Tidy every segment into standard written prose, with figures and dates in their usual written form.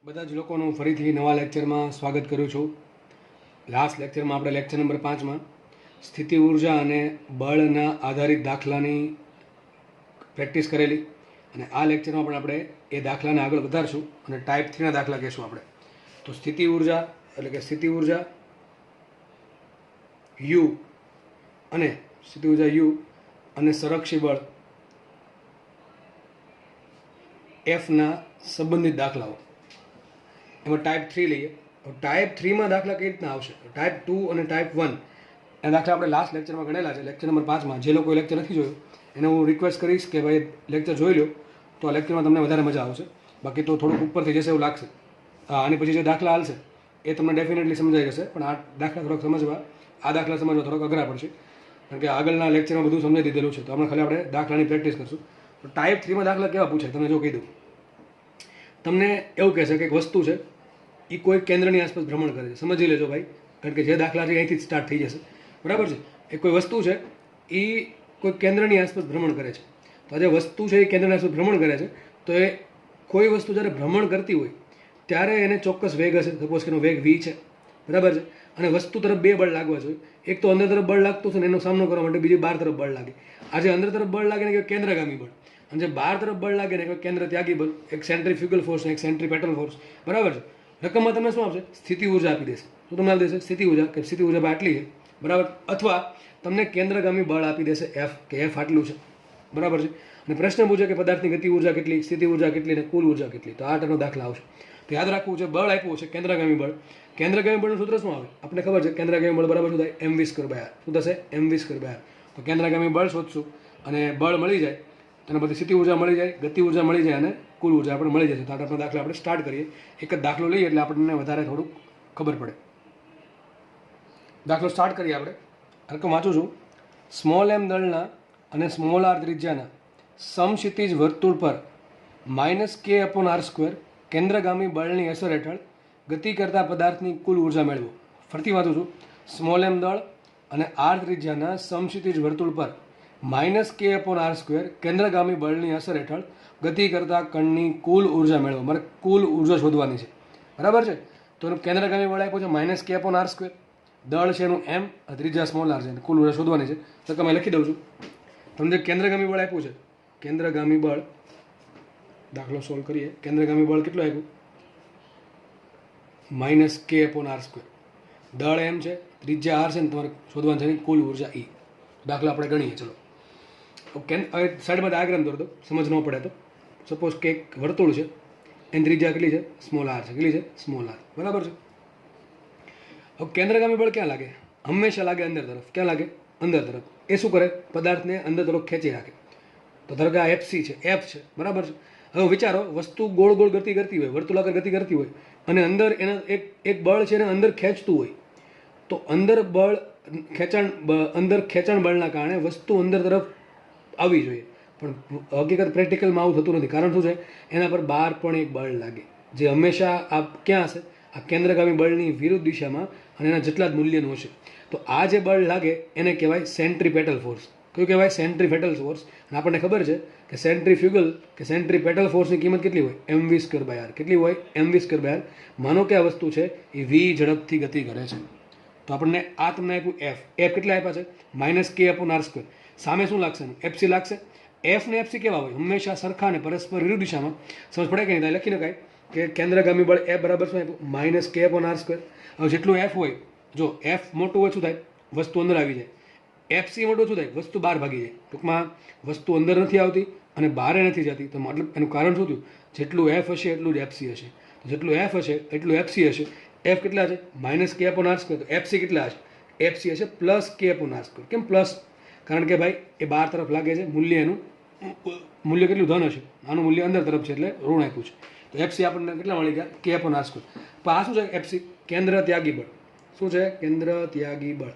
બધા જ લોકોનું ફરીથી નવા લેક્ચરમાં સ્વાગત કરું છું. લાસ્ટ લેક્ચરમાં આપણે લેક્ચર નંબર 5માં સ્થિતિ ઉર્જા અને બળના આધારિત દાખલાની પ્રેક્ટિસ કરેલી, અને આ લેક્ચરમાં પણ આપણે એ દાખલાને આગળ વધારશું અને ટાઈપ 3ના દાખલા કહેશું આપણે. તો સ્થિતિ ઉર્જા એટલે કે સ્થિતિ ઉર્જા યુ અને સંરક્ષી બળ એફના સંબંધિત દાખલાઓ, એમાં ટાઈપ 3 લઈએ. ટાઈપ 3માં દાખલા કઈ રીતના આવશે? ટાઈપ 2 અને ટાઈપ 1 એના દાખલા આપણે લાસ્ટ લેક્ચરમાં ગણેલા છે, લેક્ચર નંબર 5માં. જે લોકોએ લેક્ચર નથી જોયું એને હું રિક્વેસ્ટ કરીશ કે ભાઈ લેક્ચર જોઈ લો, તો આ લેક્ચરમાં તમને વધારે મજા આવશે. બાકી તો થોડુંક ઉપરથી જશે એવું લાગશે. આની પછી જે દાખલા હાલશે એ તમને ડેફિનેટલી સમજાઈ જશે, પણ આ દાખલા સમજવા થોડોક અઘરા પડશે, કારણ કે આગળના લેક્ચરમાં બધું સમજાઈ દીધેલું છે. તો હમણાં ખાલી આપણે દાખલાની પ્રેક્ટિસ કરશું. તો ટાઈપ 3માં દાખલા કેવા પૂછે તમને જો કહી દઉં. તમને એવું કહેશે કે એક વસ્તુ છે એ કોઈ કેન્દ્રની આસપાસ ભ્રમણ કરે છે. સમજી લેજો ભાઈ, કારણ કે જે દાખલા છે અહીંથી જ સ્ટાર્ટ થઈ જશે, બરાબર છે. એ કોઈ વસ્તુ છે એ કોઈ કેન્દ્રની આસપાસ ભ્રમણ કરે છે. તો આ જે વસ્તુ છે એ કેન્દ્રની આસપાસ ભ્રમણ કરે છે, તો એ કોઈ વસ્તુ જ્યારે ભ્રમણ કરતી હોય ત્યારે એને ચોક્કસ વેગ હશે. સપોઝ કે એનો વેગ v છે, બરાબર છે. અને વસ્તુ તરફ બે બળ લાગવા જોઈએ. એક તો અંદર તરફ બળ લાગતું છે ને એનો સામનો કરવા માટે બીજી બહાર તરફ બળ લાગે. આ જે અંદર તરફ બળ લાગે ને કે કેન્દ્રગામી બળ, અને જે બહાર તરફ બળ લાગે ને કે કેન્દ્ર ત્યાગી બળ, એક સેન્ટ્રીફ્યુગલ ફોર્સ ને એક સેન્ટ્રીપેટલ ફોર્સ, બરાબર છે. રકમમાં તમને શું આપશે? સ્થિતિ ઉર્જા આપી દેશે. શું તમને આપી દેશે? સ્થિતિ ઉર્જા, કે સ્થિતિ ઉર્જા આટલી છે, બરાબર. અથવા તમને કેન્દ્રગામી બળ આપી દેશે એફ, કે એફ આટલું છે, બરાબર છે. અને પ્રશ્ન પૂછે કે પદાર્થની ગતિ ઉર્જા કેટલી, સ્થિતિ ઉર્જા કેટલી ને કુલ ઉર્જા કેટલી. તો આ ટાઈપનો દાખલા આવશે. તો યાદ રાખવું છે, બળ આપ્યું છે કેન્દ્રગામી બળ. કેન્દ્રગામી બળનું સૂત્ર શું આવે? આપણે ખબર છે કેન્દ્રગામી બળ બરાબર શું થાય? mv²/r. શું થશે? mv²/r. તો કેન્દ્રગામી બળ શોધશું અને બળ મળી જાય, તેના પછી સ્થિતિ ઉર્જા મળી જાય, ગતિ ઉર્જા મળી જાય અને કુલ ઉર્જા આપણે મળી જશે. તો આ ટાઈપનો દાખલા આપણે સ્ટાર્ટ કરીએ. એક જ દાખલો લઈએ એટલે આપણને વધારે થોડુંક ખબર પડે. દાખલો સ્ટાર્ટ કરીએ આપણે. રકમ વાંચું છું. સ્મોલ એમ દળના અને સ્મોલ આર ત્રિજ્યાના સમક્ષિતિજ વર્તુળ પર -k/r² કેન્દ્રગામી બળની અસર હેઠળ ગતિ કરતા પદાર્થની કુલ ઉર્જા મેળવો. ફરીથી વાંચું છું. સ્મોલ એમ દળ અને આર ત્રિજ્યાના સમક્ષિતિજ વર્તુળ પર -k/r² કેન્દ્રગામી બળની અસર હેઠળ ગતિ કરતા કણની કુલ ઉર્જા મેળવો. મારે કુલ ઉર્જા શોધવાની છે, બરાબર છે. તો એનું કેન્દ્રગામી બળ આપ્યું છે -k/r². દળ છે એનું m, ત્રિજ્યા સ્મોલ આર છે, કુલ ઉર્જા શોધવાની છે. તો તમે લખી દઉં છું. તમને કેન્દ્રગામી બળ આપ્યું છે, કેન્દ્રગામી બળ, દાખલો સોલ્વ કરીએ. કેન્દ્રગામી બળ કેટલું આપ્યું? -k/r². દળ m છે, ત્રિજ્યા r છે ને તમારે શોધવાની છે કુલ ઉર્જા e. દાખલા આપણે ગણીએ. ચલો ઓકે, હવે સાઈડમાં ડાયાગ્રામ દોરી દો, સમજ ન પડે તો. સપોઝ કે એક વર્તુળ છે, એની ત્રિજ્યા કેટલી છે? સ્મોલ આર છે. કેટલી છે? સ્મોલ આર, બરાબર છે. હવે કેન્દ્રગામી બળ ક્યાં લાગે? હંમેશા લાગે અંદર તરફ. ક્યાં લાગે? અંદર તરફ. એ શું કરે? પદાર્થને અંદર તરફ ખેંચી રાખે. તો ધારો કે આ એફસી છે, એફ છે, બરાબર છે. હવે વિચારો, વસ્તુ ગોળ ગોળ ગતિ કરતી હોય, વર્તુળાકાર ગતિ કરતી હોય, અને અંદર એના એક બળ છે એને અંદર ખેંચતું હોય, તો અંદર ખેંચાણ બળના કારણે વસ્તુ અંદર તરફ આવી જોઈએ. પણ હકીકત પ્રેક્ટિકલમાં આવું થતું નથી. કારણ શું છે? એના પર બહાર પણ એક બળ લાગે, જે હંમેશા આ ક્યાં હશે? આ કેન્દ્રગામી બળની વિરુદ્ધ દિશામાં અને એના જેટલા જ મૂલ્યનું હશે. તો આ જે બળ લાગે એને કહેવાય સેન્ટ્રીપેટલ ફોર્સ. કયું કહેવાય? સેન્ટ્રીપેટલ ફોર્સ. અને આપણને ખબર છે કે સેન્ટ્રીફ્યુગલ કે સેન્ટ્રીપેટલ ફોર્સની કિંમત કેટલી હોય? mv²/r. કેટલી હોય? mv²/r. માનો કે આ વસ્તુ છે એ v ઝડપથી ગતિ કરે છે. તો આપણને આ તમને આપ્યું એફ. એફ કેટલા આપ્યા છે? -k/r². સામે શું લાગશે? એફસી લાગશે. એફ ને એફસી કેવા હોય? હંમેશા સરખા અને પરસ્પર વિરુદ્ધ દિશામાં. સમજ પડે કે નહીં? લખી નખાય કે કેન્દ્રગામી બળ એફ બરાબર શું આપ્યું? -k/r². હવે જેટલું એફ હોય, જો એફ મોટું હોય શું થાય? વસ્તુ અંદર આવી જાય. એફસી મોટું શું થાય? વસ્તુ બહાર ભાગી જાય. ટૂંકમાં વસ્તુ અંદર નથી આવતી અને બહાર નથી જતી. તો મતલબ એનું કારણ શું થયું? જેટલું એફ હશે એટલું જ એફસી હશે. તો જેટલું એફ હશે એટલું એફસી હશે. એફ કેટલા છે? -k/r². તો એફસી કેટલા હશે? એફસી હશે +k/r². કેમ પ્લસ? કારણ કે ભાઈ એ બહાર તરફ લાગે છે. મૂલ્ય કેટલું? ધન હશે. આનું મૂલ્ય અંદર તરફ છે એટલે ઋણ આપ્યું છે. તો એફસી આપણને કેટલા મળી ગયા? k/r². પણ આ શું છે? એફસી કેન્દ્ર ત્યાગી બળ. શું છે? કેન્દ્ર ત્યાગી બળ.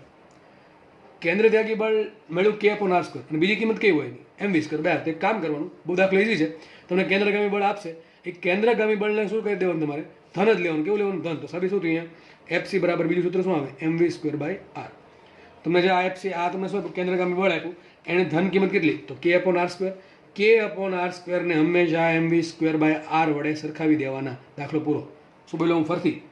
કેન્દ્ર ત્યાગી બળ મળ્યું k/r². અને બીજી કિંમત કઈ હોય? mv²/r. તો એક કામ કરવાનું, બહુ દાખલો ઈઝી છે. તમને કેન્દ્રગામી બળ આપશે, એ કેન્દ્રગામી બળને શું કરી દેવાનું? તમારે ધન જ લેવાનું. કેવું લેવાનું? ધન. તો સાબિત શું થયું? અહીંયા એફસી બરાબર બીજું સૂત્ર શું આવે? mv²/r. તમને જે આ એફસી, આ તમને શું કેન્દ્રગામી બળ આપ્યું, એને ધન કિંમત કેટલી? તો k/r². કે અપોન આર સ્ક્વેરને હંમેશા એમવી સ્ક્વેર બાય આર વડે સરખાવી દેવાના. દાખલો પૂરો. શું બોલ્યો હું ફરતી?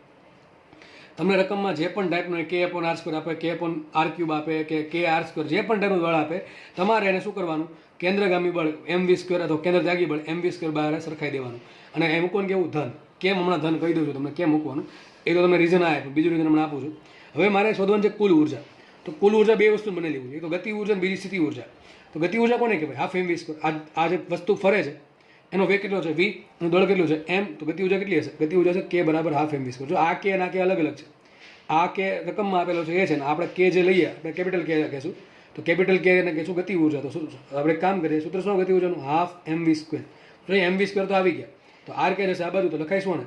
તમને રકમમાં જે પણ ટાઈપનો કે અપોન આર સ્ક્વેર આપે, કે અપોન આર ક્યુબ આપે, કે આર સ્ક્વેર, જે પણ ટાઈપનું બળ આપે, તમારે એને શું કરવાનું? કેન્દ્રગામી બળ એમવી સ્ક્વેર અથવા કેન્દ્ર ત્યાગી બળ એમવી સ્ક્વેર બાય સરખાઈ દેવાનું. અને એ મૂકવાનું કેવું? ધન. કેમ હમણાં ધન કહી દઉં છું તમને કેમ મૂકવાનું. એ તો તમને રીઝન આપ્યું, બીજું રીઝન હમણાં આપું છું. હવે મારે શોધવાનું છે કુલ ઉર્જા. તો કુલ ઉર્જા બે વસ્તુ બનેલી હોય, એક તો ગતિ ઉર્જા અને બીજી સ્થિતિ ઉર્જા. તો ગતિ ઉર્જા કોને કહેવાય? Half MV square. આ જે વસ્તુ ફરે છે એનો વેગ કેટલો છે? વી. એનું દળ કેટલું છે? એમ. તો ગતિ ઉર્જા કેટલી હશે? ગતિ ઉર્જા છે કે બરાબર હાફ એમવી સ્ક્વેર. જો આ કે અને આ કે અલગ અલગ છે. આ કે રકમમાં આપેલો છે એ છે ને આપણે કે જે લઈએ આપણે કેપિટલ કે કહેશું. તો કેપિટલ કે એને કહેશું ગતિ ઉર્જા. તો આપણે એક કામ કરીએ, સૂત્ર શું ગતિ ઉર્જાનું? Half MV square. તો એમવી સ્ક્વેર તો આવી ગયા. તો આર કે જશે આ બાજુ, તો લખાઈશું ને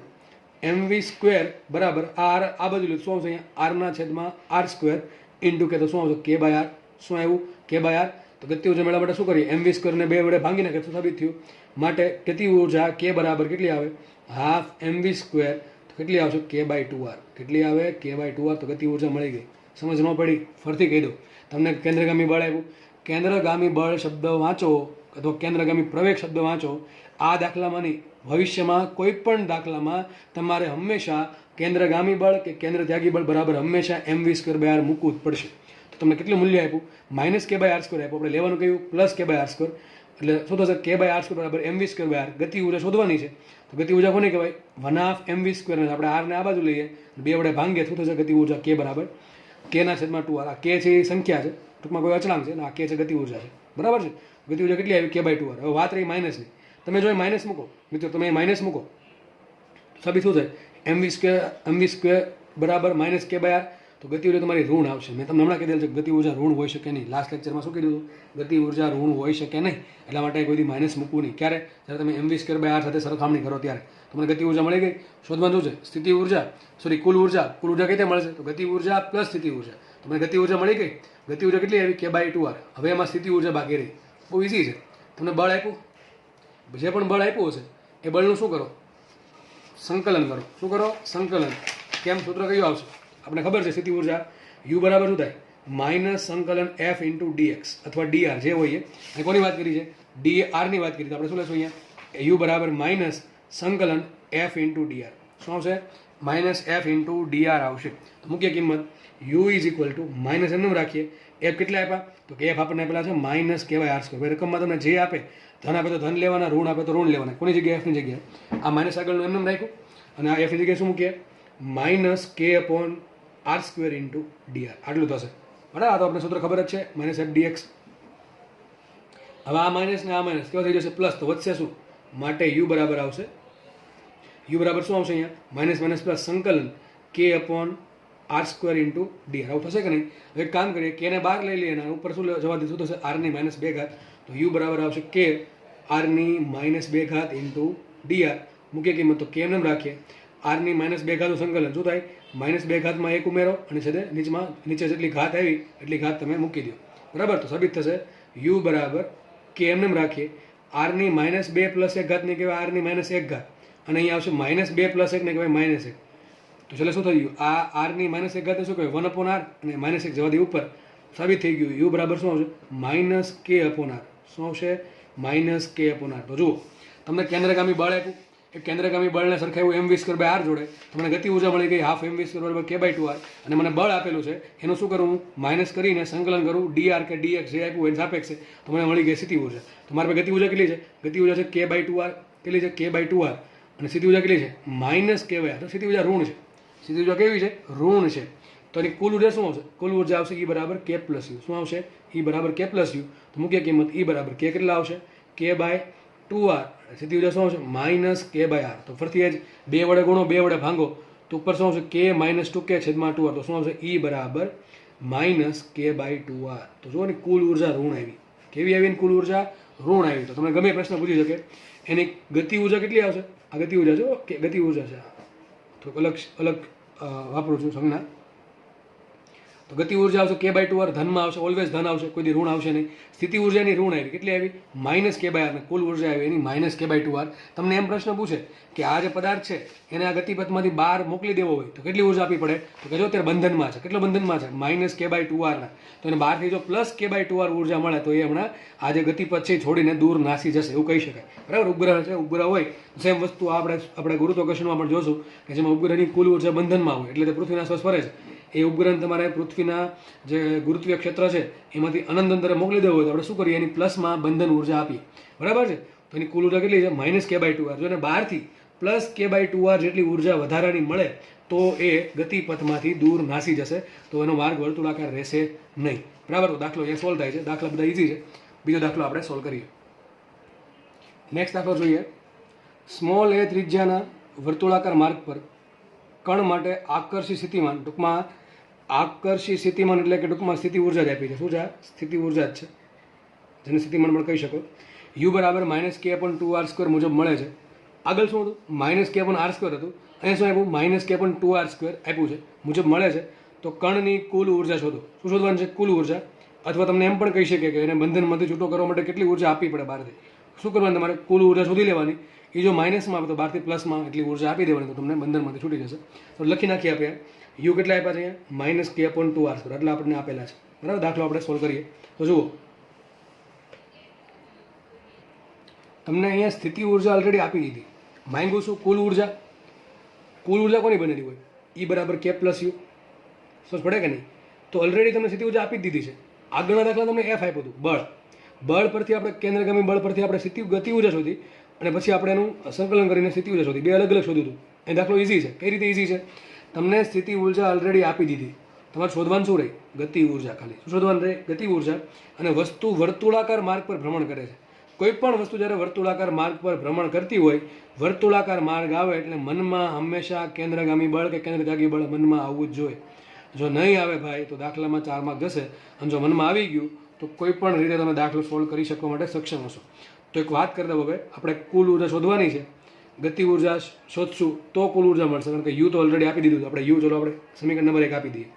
એમવી સ્ક્વેર બરાબર આર આ બાજુ લીધું. શું આવશે અહીંયા? આરના છેદમાં આર સ્ક્વેર ઇન્ટુ કે તો શું આવશે? કે બાય આર. શું આવ્યું? કે બાય આર. તો ગતિ ઉર્જા મેળવવા માટે શું કરીએ? એમવી સ્ક્વેરને બે વડે ભાંગી નાખે તો સાબિત થયું. માટે ગતિ ઉર્જા કે બરાબર કેટલી આવે? Half MV square. તો કેટલી આવશે? કે બાય ટુ આર. કેટલી આવે? કે બાય ટુ આર. તો ગતિ ઉર્જા મળી ગઈ. સમજ ન પડી? ફરતી કહી દો. તમને કેન્દ્રગામી બળ આવ્યું. કેન્દ્રગામી બળ શબ્દ વાંચો અથવા કેન્દ્રગામી પ્રવેગ શબ્દ વાંચો. આ દાખલામાંની ભવિષ્યમાં કોઈ પણ દાખલામાં તમારે હંમેશા કેન્દ્રગામી બળ કે કેન્દ્ર ત્યાગી બળ બરાબર હંમેશા એમવી સ્ક્વેર બાય આર મૂકવું જ પડશે. તો તમને કેટલું મૂલ્ય આપ્યું? માઇનસ કે બાય આર સ્ક્વેર આપ્યું. આપણે લેવાનું કહ્યું પ્લસ કે બાય આર સ્ક્વેર. એટલે શું થશે? કે બાય આર સ્ક્વેર બરાબર એમવી સ્ક્વેર બાય આર. ગતિ ઉર્જા શોધવાની છે. તો ગતિ ઉર્જા કોને કહેવાય? One half MV square. આપણે આરને આ બાજુ લઈએ, બે વડે ભાંગીએ. શું થશે? ગતિ ઉર્જા કે બરાબર કેના છેદમાં ટુ આર. આ કે છે એ સંખ્યા છે, ટૂંકમાં કોઈ અચળાંક છે, અને આ કે છે ગતિ ઉર્જા છે. બરાબર છે? ગતિ ઉર્જા કેટલી આવી? કે બાય ટુ આર. હવે વાત રહી માઇનસની. તમે જો માઇનસ મૂકો મિત્રો, તમે માઇનસ મૂકો સાબિત શું થાય? એમવી સ્ક્વેર બરાબર માઇનસ કે બાય આર. તો ગતિ ઉર્જા તમારી ઋણ આવશે. મેં તમને હમણાં કીધેલું છે ગતિ ઉર્જા ઋણ હોઈ શકે નહીં. લાસ્ટ લેક્ચરમાં શું કીધું? ગતિ ઉર્જા ઋણ હોઈ શકે નહીં. એટલા માટે કોઈ માઇનસ મૂકવું નહીં. ક્યારે? જ્યારે તમે એમવી સ્ક્વેર બાય આર સાથે સરખામણી કરો ત્યારે તમને ગતિ ઉર્જા મળી ગઈ. શોધવાનું શું છે? સ્થિતિ ઉર્જા, સોરી કુલ ઉર્જા. કુલ ઉર્જા કઈ રીતે મળશે? તો ગતિ ઉર્જા પ્લસ સ્થિતિ ઉર્જા. તમને ગતિ ઉર્જા મળી ગઈ. ગતિ ઉર્જા કેટલી આવી? કે બાય ટુ આર. હવે એમાં સ્થિતિ ઉર્જા બાકી રહી. બહુ ઇઝી છે. તમને બળ આપ્યું, જે પણ બળ આપ્યું હશે એ બળનું શું કરો? સંકલન કરો. શું કરો? સંકલન. કેમ? સૂત્ર કયું આવશે? આપણે ખબર છે સ્થિતિ ઉર્જા યુ બરાબર શું થાય? માઇનસ સંકલન એફ ઇન્ટુ ડીએક્સ અથવા ડીઆર જે હોય એ. કોની વાત કરી છે? ડીઆરની વાત કરી. તો આપણે શું લેશું અહીંયા? યુ બરાબર માઇનસ સંકલન એફ ઇન્ટુ ડીઆર. શું આવશે? માઇનસ એફ ઇન્ટુ ડીઆર આવશે. તો મુખ્ય કિંમત you is equal two minus એમનું રાખીએ. એફ કેટલા આપ્યા? તો કે એફ આપણને આપેલા છે માઇનસ કહેવાય આર સ્ક્વેર. રકમમાં તમને જે આપે, ધન આપે તો ધન લેવાના, ઋણ આપે તો ઋણ લેવાના. કોની જગ્યાએ? એફની જગ્યાએ. આ માઇનસ આગળનું એમનેમ રાખ્યું અને આ એફની જગ્યાએ શું મૂકીએ? Minus K upon R square into DR. આટલું થશે. બરાબર? આ તો આપણે સૂત્ર ખબર જ છે, માઇનસ એફ ડીએક્સ. હવે આ માઇનસ ને આ માઇનસ કેવા થઈ જશે? પ્લસ. તો વધશે શું? માટે યુ બરાબર આવશે. યુ બરાબર શું આવશે અહીંયા? માઇનસ માઇનસ પ્લસ સંકલન K upon R square into DR. આવું થશે કે નહીં? હવે કામ કરીએ, કેને બહાર લઈ લઈએ અને ઉપર શું જવા દીધું થશે? આરની માઇનસ બે ઘાત. તો યુ બરાબર આવશે કે આરની માઇનસ બે ઘાત ઇન્ટુ ડીઆર. મુખ્ય કિંમત તો કે એમ રાખીએ. આરની માઇનસ બે ઘાતનું સંકલન શું થાય? માઇનસ બે ઘાતમાં એક ઉમેરો અને છેદે નીચે જેટલી ઘાત આવી એટલી ઘાત તમે મૂકી દો. બરાબર? તો સાબિત થશે યુ બરાબર કે એમને રાખીએ. આરની માઇનસ બે પ્લસ એક ઘાતને કહેવાય આરની માઇનસ એક ઘાત. અને અહીંયા આવશે માઇનસ બે પ્લસ એકને કહેવાય માઇનસ એક. તો છેલ્લે શું થઈ ગયું? આ આરની માઇનસ એક ઘાતને શું કહેવાય? One upon R. અને માઇનસ એક જવા દે ઉપર. સાબિત થઈ ગયું યુ બરાબર શું આવશે? Minus K upon R. શું આવશે? Minus K upon R. તો જુઓ, તમને કેન્દ્રગામી બળ આપ્યું. એ કેન્દ્રગામી બળને સરખાવ્યું એમવી સ્ક્વેર બાય આર જોડે. તમને ગતિ ઉર્જા મળી ગઈ હાફ એમવી સ્ક્વેર બરાબર કે બાય ટુ આર. અને મને બળ આપેલું છે એનું શું કરું? માઇનસ કરીને સંકલન કરું ડીઆર કે ડીએક્સ જે આપ્યું એની સાપેક્ષે. તો મને મળી ગઈ સ્થિતિ ઉર્જા. તો મારી પાસે ગતિ ઉર્જા કેટલી છે? ગતિ ઉર્જા છે કે બાય ટુ આર. કેટલી છે? કે બાય ટુ આર. અને સ્થિતિ ઉર્જા કેટલી છે? માઇનસ કે બાય આર. તો સ્થિતિ ઉર્જા ઋણ છે. સ્થિતિ ઉર્જા કેવી છે? ઋણ છે. તો એની કુલ ઉર્જા શું આવશે? કુલ ઉર્જા આવશે ઈ બરાબર કે પ્લસ યુ. શું આવશે? ઈ બરાબર કે પ્લસ યુ. તો મુખ્ય કિંમત ઈ બરાબર કે કેટલા આવશે? કે બાય ટુ આર. સ્થિતિ ઉર્જા શું આવશે? માઇનસ કે બાય આર. તો ફરીથી જ બે વડે ગુણો, બે વડે ભાંગો તો ઉપર શું આવશે? કે માઇનસ ટુ કે છેદમાં ટુ આર. તો શું આવશે? ઈ બરાબર માઇનસ કે બાય ટુ આર. તો જો ને કુલ ઉર્જા ઋણ આવી. કેવી આવી? કુલ ઉર્જા ઋણ આવી. તો તમને ગમે પ્રશ્ન પૂછી શકે એની ગતિ ઉર્જા કેટલી આવશે? આ ગતિ ઉર્જા છે કે ગતિ ઉર્જા છે. તો અલગ વાપરું છું સંજ્ઞા. તો તો ગતિ ઉર્જા આવશે કે બાય ટુ આર, ધનમાં આવશે, ઓલવેઝ ધન આવશે, કોઈ દી ઋણ આવશે નહીં. સ્થિતિ ઉર્જાની ઋણ આવી, કેટલી આવી? માઇનસ કે બાય આર. કુલ ઉર્જા આવી એની માઇનસ કે બાય ટુ આર. તમને એમ પ્રશ્ન પૂછે કે આ જે પદાર્થ છે એને આ ગતિપથમાંથી બહાર મોકલી દેવો હોય તો કેટલી ઉર્જા આપવી પડે? તો કે જો અત્યારે બંધનમાં છે, કેટલો બંધનમાં છે? માઇનસ કે બાય ટુ આરના. તો એને બહારથી જો પ્લસ કે બાય ટુ આર ઉર્જા મળે તો એ હમણાં આ જે ગતિપથ છે છોડીને દૂર નાસી જશે, એવું કહી શકાય. બરાબર? ઉપગ્રહ છે, ઉપગ્રહ હોય સેમ વસ્તુ આપણે ગુરુત્વાકર્ષણમાં પણ જોશું કે જેમાં ઉપગ્રહની કુલ ઉર્જા બંધનમાં હોય એટલે તે પૃથ્વીના આસપાસ ફરે છે. એ ઉપગ્રહ તમારે પૃથ્વીના જે ગુરુત્વીય ક્ષેત્ર છે એમાંથી અનંત અંતરે મોકલી દેવું હોય તો આપણે શું કરીએ? એની પ્લસમાં બંધન ઉર્જા આપીએ. બરાબર છે? તો એની કુલ ઉર્જા કેટલી છે? માઇનસ કે બાય ટુ આર. જો એને બહારથી પ્લસ કે બાય ટુ આર જેટલી ઉર્જા વધારાની મળે તો એ ગતિપથમાંથી દૂર નાસી જશે, તો એનો માર્ગ વર્તુળાકાર રહેશે નહીં. બરાબર? તો દાખલો એ સોલ્વ થાય છે. દાખલા બધા ઇઝી છે. બીજો દાખલો આપણે સોલ્વ કરીએ. નેક્સ્ટ દાખલો જોઈએ. સ્મોલ એ ત્રિજ્યાના વર્તુળાકાર માર્ગ પર કણ માટે આકર્ષી સ્થિતિમાન, ટૂંકમાં આકર્ષી સ્થિતિમાન એટલે કે ટૂંકમાં સ્થિતિ ઉર્જા જ આપી છે. શું છે? સ્થિતિ ઉર્જા જ છે, જેને સ્થિતિમાન પણ કહી શકો. યુ બરાબર minus K upon two R square મુજબ મળે છે. આગળ શું હતું? Minus K upon R square હતું. અહીંયા શું આપ્યું? Minus K upon two R square આપ્યું છે, મુજબ મળે છે. તો કણની કુલ ઉર્જા શોધો. શું શોધવાનું છે? કુલ ઉર્જા. અથવા તમને એમ પણ કહી શકે કે એને બંધનમાંથી છૂટો કરવા માટે કેટલી ઉર્જા આપવી પડે બહારથી. શું કરવાનું? તમારે કુલ ઉર્જા શોધી લેવાની. એ જો માઇનસમાં આવે તો બહારથી પ્લસમાં એટલી ઉર્જા આપી દેવાની, તો તમને બંધનમાંથી છૂટી જશે. તો લખી નાખીએ આપણે. યુ કેટલા આપ્યા છે અહીંયા? Minus K upon two R square. એટલે આપણને આપેલા છે. બરાબર? દાખલો આપણે સોલ્વ કરીએ. તો જુઓ, તમને અહીંયા સ્થિતિ ઉર્જા ઓલરેડી આપી દીધી. માંગ્યું શું? કુલ ઉર્જા. કુલ ઉર્જા કોની બનેલી હોય? ઈ બરાબર કે પ્લસ યુ. સમજ પડે કે નહીં? તો ઓલરેડી તમને સ્થિતિ ઉર્જા આપી જ દીધી છે. આગળના દાખલા તમને એફ આપ્યું હતું, બળ. બળ પરથી આપણે કેન્દ્રગામી બળ પરથી આપણે ગતિ ઉર્જા શોધી અને પછી આપણે એનું સંકલન કરીને સ્થિતિ ઉર્જા શોધી. બે અલગ અલગ શોધ્યું હતું. એ દાખલો ઇઝી છે. કઈ રીતે ઇઝી છે? તમને સ્થિતિ ઉર્જા ઓલરેડી આપી દીધી. તમારે શોધવાનું શું રહે? ગતિ ઉર્જા. ખાલી શું શોધવાનું રહે? ગતિ ઉર્જા. અને વસ્તુ વર્તુળાકાર માર્ગ પર ભ્રમણ કરે છે. કોઈ પણ વસ્તુ જ્યારે વર્તુળાકાર માર્ગ પર ભ્રમણ કરતી હોય, વર્તુળાકાર માર્ગ આવે એટલે મનમાં હંમેશા કેન્દ્રગામી બળ કે કેન્દ્રત્યાગી બળ મનમાં આવવું જ જોઈએ. જો નહીં આવે ભાઈ તો દાખલામાં 4 માર્ક જશે. અને જો મનમાં આવી ગયું તો કોઈ પણ રીતે તમે દાખલો સોલ્વ કરી શકવા માટે સક્ષમ હશો. તો એક વાત કરી દઉં, હવે આપણે કુલ ઉર્જા શોધવાની છે. ગતિ ઉર્જા શોધશું તો કુલ ઉર્જા મળશે, કારણ કે યુ તો ઓલરેડી આપી દીધું. આપણે યુ ચલો આપણે સમીકરણ નંબર 1 આપી દઈએ.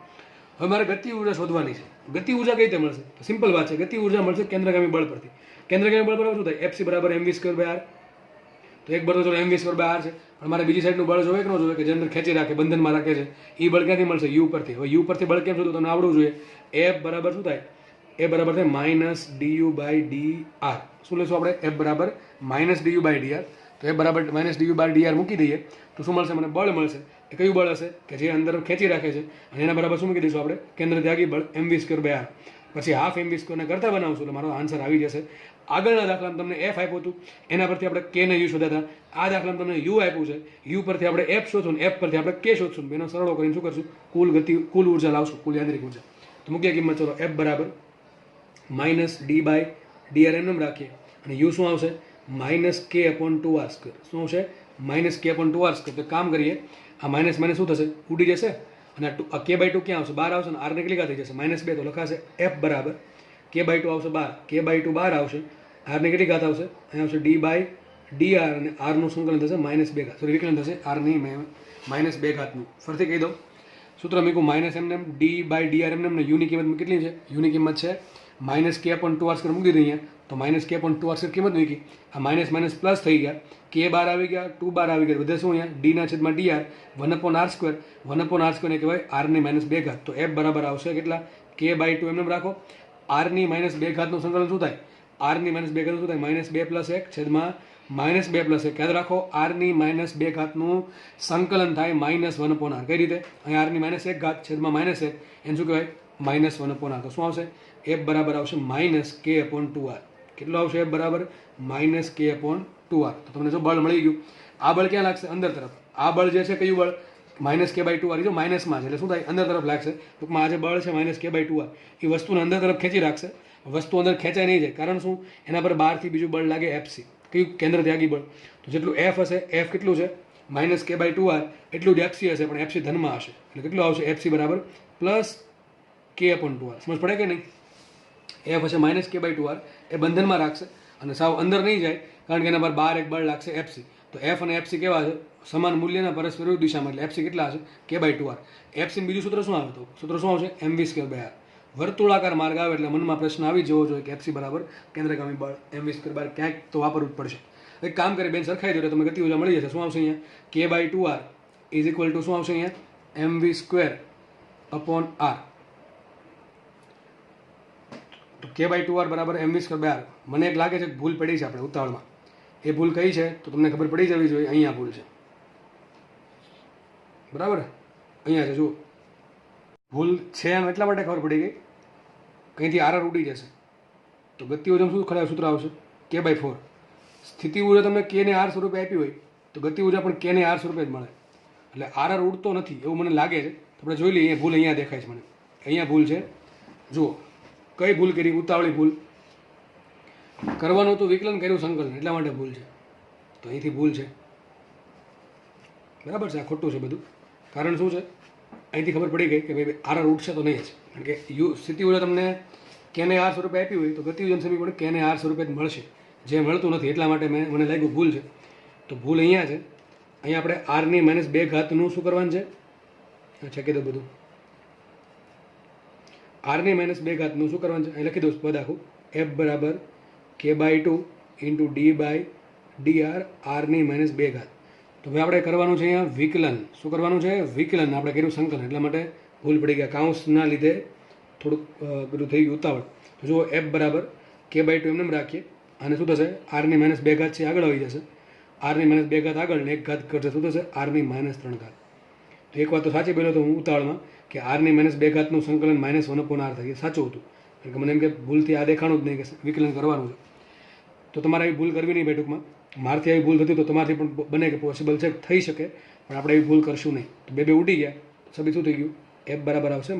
હવે મારે ગતિ ઉર્જા શોધવાની છે. ગતિ ઉર્જા કઈ રીતે મળશે? સિમ્પલ વાત છે. ગતિ ઉર્જા મળશે કેન્દ્રગામી બળ પરથી. કેન્દ્રગામી બળ બરાબર શું થાય? એફસી બરાબર એમવી સ્ક્વેર બાય આર. તો એક બળ તો ચલો એમવી સ્ક્વેર બાય આર છે, પણ મારે બીજી સાઈડનું બળ જોવે કે ન જોવે, કે જે અંદર ખેંચી રાખે, બંધનમાં રાખે છે, એ બળ ક્યાંથી મળશે? યુ પરથી. હવે યુ પરથી બળ કેમ શોધવું? તમને આવડવું જોઈએ. એફ બરાબર શું થાય? એ બરાબર થાય minus DU by D R. શું લેશું આપણે? એફ બરાબર minus DU by D R. તો એ બરાબર minus DU by D R મૂકી દઈએ તો શું મળશે? મને બળ મળશે. એ કયું બળ હશે? કે જે અંદર ખેંચી રાખે છે. અને એના બરાબર શું મૂકી દઈશું આપણે? કેન્દ્ર ત્યાગી બળ એમવી સ્ક્વેર બાય આર. પછી હાફ એમવી સ્ક્વેરને કરતા બનાવશું એટલે મારો આન્સર આવી જશે. આગળના દાખલામાં તમને એફ આપ્યું હતું, એના પરથી આપણે કે ને યુ શોધ્યા હતા. આ દાખલામાં તમને યુ આપ્યું છે, યુ પરથી આપણે એફ શોધશું, એફ પરથી આપણે કે શોધશું. એનો સરળો કરીને શું કરશું? કુલ ઉર્જા લાવશું, કુલ યાંત્રિક ઉર્જા. તો મૂકીએ કિંમત. ચલો, એફ બરાબર minus D by D R એમ રાખીએ. અને યુ શું આવશે? Minus K upon two R square. શું આવશે? Minus K upon two R square. તો કામ કરીએ, આ માઇનસ માઇનસ શું થશે? ઉડી જશે. અને કે બાય ટુ ક્યાં આવશે? 12 આવશે. અને આર ને કેટલી થઈ જશે? -2. તો લખાશે એફ બરાબર કે બાય ટુ આવશે 12. કે બાય ટુ 12 આવશે. આર ની કેટલી ઘાત આવશે? અહીંયા આવશે ડી બાય ડી આર. અને આરનું સંકલન થશે -2 ઘાત. સોરી, વિકલન થશે આરની -2 ઘાતનું. ફરીથી કહી દઉં, સૂત્ર મૂકું માઇનસ એમને ડી બાય ડી આર એમને. યુની કિંમત કેટલી છે? યુની કિંમત છે minus K upon two R square મૂકી દીધી અહીંયા. તો minus K upon two R square કિંમત મૂકી. આ માઇનસ માઇનસ પ્લસ થઈ ગયા. કે બાર આવી ગયા, 2 બાર આવી ગયા. વધે શું અહીંયા? ડીના છેદમાં D R 1 upon R square. 1 upon R square ને કહેવાય આરની -2 ઘાત. તો એફ બરાબર આવશે કેટલા? કે બાય ટુ એમને રાખો. આરની -2 ઘાતનું સંકલન શું થાય? આરની -2 ઘાત શું થાય? -2 + 1 છેદમાં -2 + 1. યાદ રાખો, આરની -2 ઘાતનું સંકલન થાય -1 અપોન આર. કઈ રીતે? અહીંયા આરની -1 ઘાત છેદમાં -1 એને શું કહેવાય? -1 અપોન આર. તો શું આવશે? એફ બરાબર આવશે -k અપોન ટુ આર. કેટલો આવશે? એફ બરાબર -k અપોન ટુ આર. તો તમને જો બળ મળી ગયું. આ બળ ક્યાં લાગશે? અંદર તરફ. આ બળ જે છે કયું બળ? -k by two R. જો માઇનસમાં છે એટલે શું થાય? અંદર તરફ લાગશે. ટૂંકમાં આ જે બળ છે -k બાય ટુ આર એ વસ્તુને અંદર તરફ ખેંચી રાખશે. વસ્તુ અંદર ખેંચાઈ નહીં જાય. કારણ શું? એના પર બહારથી બીજું બળ લાગે, એફસી. કયું? કેન્દ્ર ત્યાગી બળ. તો જેટલું એફ હશે, એફ કેટલું છે? -k બાય ટુ આર એટલું જ એફસી હશે, પણ એફસી ધનમાં હશે. એટલે કેટલું આવશે? એફસી બરાબર +k અપોન ટુ આર. સમજ પડે કે નહીં? એફ હશે -k બાય ટુ આર, એ બંધનમાં રાખશે અને સાવ અંદર નહીં જાય, કારણ કે એના પર બહાર એક બળ લાગશે, એફસી. તો તો એફ અને એફસી કેવા છે? સમાન મૂલ્યના પરસ્પર વિરુદ્ધ દિશામાં, એટલે એફસી કેટલા હશે? K/2R. એફસીનું બીજું સૂત્ર શું આવે? તો સૂત્ર શું આવશે? mv²/r. વર્તુળાકાર માર્ગ આવે એટલે મનમાં પ્રશ્ન આવી જવો જોઈએ કે એફસી બરાબર કેન્દ્રગામી બળ mv²/r ક્યાંક તો વાપરવું જ પડશે. એક કામ કરી બેન સરખાઈ દો એટલે તમને ગતિ ઊર્જા મળી જશે. શું આવશે અહીંયા? K/2R ઇઝ ઇક્વલ ટુ શું આવશે અહીંયા? mv²/r. તો K/2R બરાબર mv²/r. મને એક લાગે છે કે ભૂલ પડી છે આપણે ઉતાવળમાં. એ ભૂલ કઈ છે તો તમને ખબર પડી જવી જોઈએ. અહીંયા ભૂલ છે, બરાબર? અહીંયા છે, જુઓ ભૂલ છે એમ એટલા માટે ખબર પડી ગઈ, કંઈથી આર ઉડી જશે તો ગતિ ઊર્જામાં શું ખરા સૂત્ર આવશે? K/4. સ્થિતિ ઊર્જા તમને કે ને આર સ્વરૂપે આપી હોય તો ગતિ ઊર્જા પણ કે ને આર સ્વરૂપે જ મળે. એટલે આર ઉડતો નથી એવું મને લાગે છે. આપણે જોઈ લઈએ. ભૂલ અહીંયા દેખાય છે મને. અહીંયા ભૂલ છે, જુઓ કઈ ભૂલ કરી? ઉતાવળી ભૂલ. કરવાનું હતું વિકલન, કર્યું સંકલન, એટલા માટે ભૂલ છે. તો અહીંથી ભૂલ છે, બરાબર છે. આ ખોટું છે બધું. કારણ શું છે? અહીંથી ખબર પડી ગઈ કે ભાઈ આર ઉઠશે તો નહીં જ, કારણ કે સ્થિતિ ઊર્જા તમને કેને આર સ્વરૂપે આપી હોય તો ગતિ ઊર્જાનું સમીકરણ કેને આર સ્વરૂપે જ મળશે, જે મળતું નથી. એટલા માટે મને લાગ્યું ભૂલ છે. તો ભૂલ અહીંયા છે. અહીંયા આપણે આરની -2 શું કરવાનું છે? અચ્છા, કીધું બધું. આરની -2 શું કરવાનું છે? અહીં લખી દઉં પદ આખું. એફ બરાબર K/2 ઇન્ટુ d/dr આરની -2. તો હવે આપણે કરવાનું છે અહીંયા વિકલન. શું કરવાનું છે? વિકલન. આપણે કર્યું સંકલન, એટલા માટે ભૂલ પડી ગયા. કાઉન્સના લીધે થોડુંક બધું થઈ ગયું ઉતાવળ. તો જુઓ એફ બરાબર K/2 એમને રાખીએ અને શું થશે? આરની -2 છે આગળ આવી જશે. આરની -2 આગળ ને 1 કરશે. શું થશે? આરની -3. તો એક વાત તો સાચી બોલ્યો તો હું ઉતાવળમાં કે આરની -2 સંકલન -1/r થાય. એ સાચું હતું, કારણ કે મને એમ કે ભૂલથી આ દેખાણું જ નહીં કે વિકલન કરવાનું છે. તો તમારે આવી ભૂલ કરવી નહીં. ટૂંકમાં મારથી આવી ભૂલ થતી તો તમારથી પણ બને કે પોસિબલ છે, થઈ શકે, પણ આપણે એવી ભૂલ કરશું નહીં. તો બે ઉડી ગયા. સબી શું થઈ ગયું? એફ બરાબર આવશે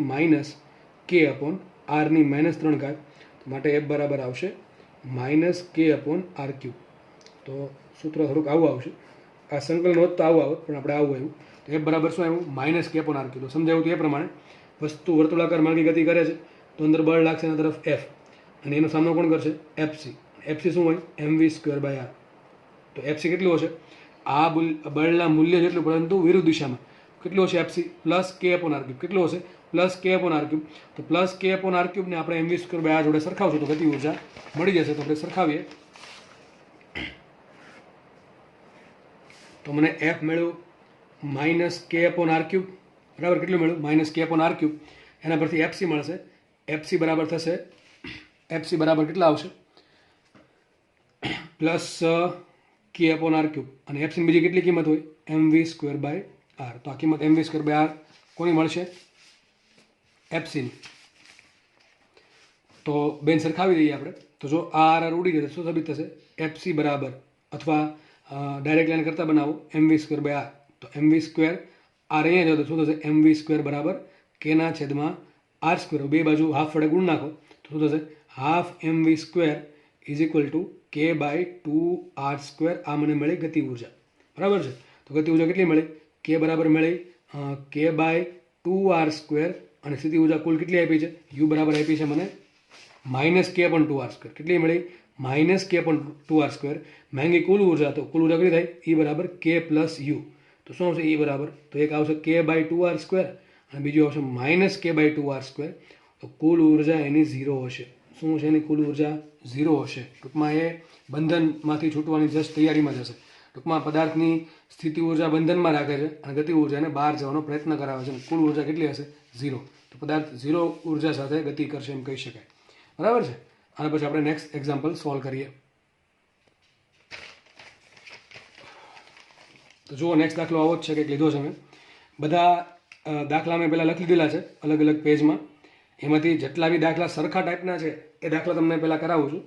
-K/r ની -3. માટે એફ બરાબર આવશે -K/r3. તો સૂત્ર થોડુંક આવું આવશે. આ સંકલન હોત તો આવું આવત, પણ આપણે આવું આવ્યું. તો એફ બરાબર શું આવ્યું? -K/r3. તો સમજાયું તો એ પ્રમાણે વસ્તુ વર્તુળાકાર માર્ગે ગતિ કરે છે તો અંદર બળ લાગશે એના તરફ એફ, અને એનો સામનો કોણ કરશે? એફસી. એફસી શું હોય? mv²/r. તો એફસી કેટલું હશે? આ બળના મૂલ્ય જેટલું, પરંતુ વિરુદ્ધ દિશામાં. કેટલું હશે એફસી? +K/r3. કેટલું હશે? +K/r3. તો +K/r3 ને આપણે mv²/r જોડે સરખાવશું તો ગતિ ઊર્જા મળી જશે. તો આપણે સરખાવીએ તો મને એફ મળ્યું -K/r3. બરાબર. કેટલું મળ્યું? -K/r3. એના પરથી એફસી મળશે. એફસી બરાબર થશે, એફસી બરાબર કેટલા આવશે? +K/r3. અને એફસીની બીજી કેટલી કિંમત હોય? mv²/r. તો આ કિંમત mv²/r કોની મળશે? એફસીની. તો બેન સરખાવી દઈએ આપણે. તો જો આ આર ઉડી જશે શું સાબિત થશે? એફસી બરાબર, અથવા ડાયરેક્ટ લાઈન કરતા બનાવો mv²/r. તો mv², આર અહીંયા જાવ તો શું થશે? mv² બરાબર K/r². બે બાજુ હાફ વડે ગુણ નાખો તો શું થશે? ½ mv² is equal two K/2r². આ મને મળી ગતિ ઊર્જા. બરાબર છે. તો ગતિ ઊર્જા કેટલી મળી? K બરાબર મળી K/2r². અને સ્થિતિ ઊર્જા કુલ કેટલી આપી છે? U બરાબર આપી છે મને -K/2r². કેટલી મળી? -K/2r². માંગી કુલ ઊર્જા, તો કુલ ઊર્જા કેટલી થાય? E બરાબર K + U. તો શું આવશે? E બરાબર, તો એક આવશે K/2r² અને બીજું આવશે -K/2r². તો કુલ ઊર્જા એની 0 હશે. શું છે? એની કુલ ઊર્જા 0 હશે. ટૂંકમાં એ બંધનમાંથી છૂટવાની જસ્ટ તૈયારીમાં જશે. ટૂંકમાં પદાર્થની સ્થિતિ ઊર્જા બંધનમાં રાખે છે અને ગતિ ઊર્જાને બહાર જવાનો પ્રયત્ન કરાવે છે. કુલ ઊર્જા કેટલી હશે? 0. તો પદાર્થ 0 ઊર્જા સાથે ગતિ કરશે એમ કહી શકાય. બરાબર છે. અને પછી આપણે નેક્સ્ટ એક્ઝામ્પલ સોલ્વ કરીએ. તો જુઓ નેક્સ્ટ દાખલો આવો જ છે, કંઈક લીધો છે મેં. બધા દાખલા મેં પહેલાં લખી દીધેલા છે અલગ અલગ પેજમાં. એમાંથી જેટલા બી દાખલા સરખા ટાઈપના છે એ દાખલા તમને પહેલાં કરાવું છું.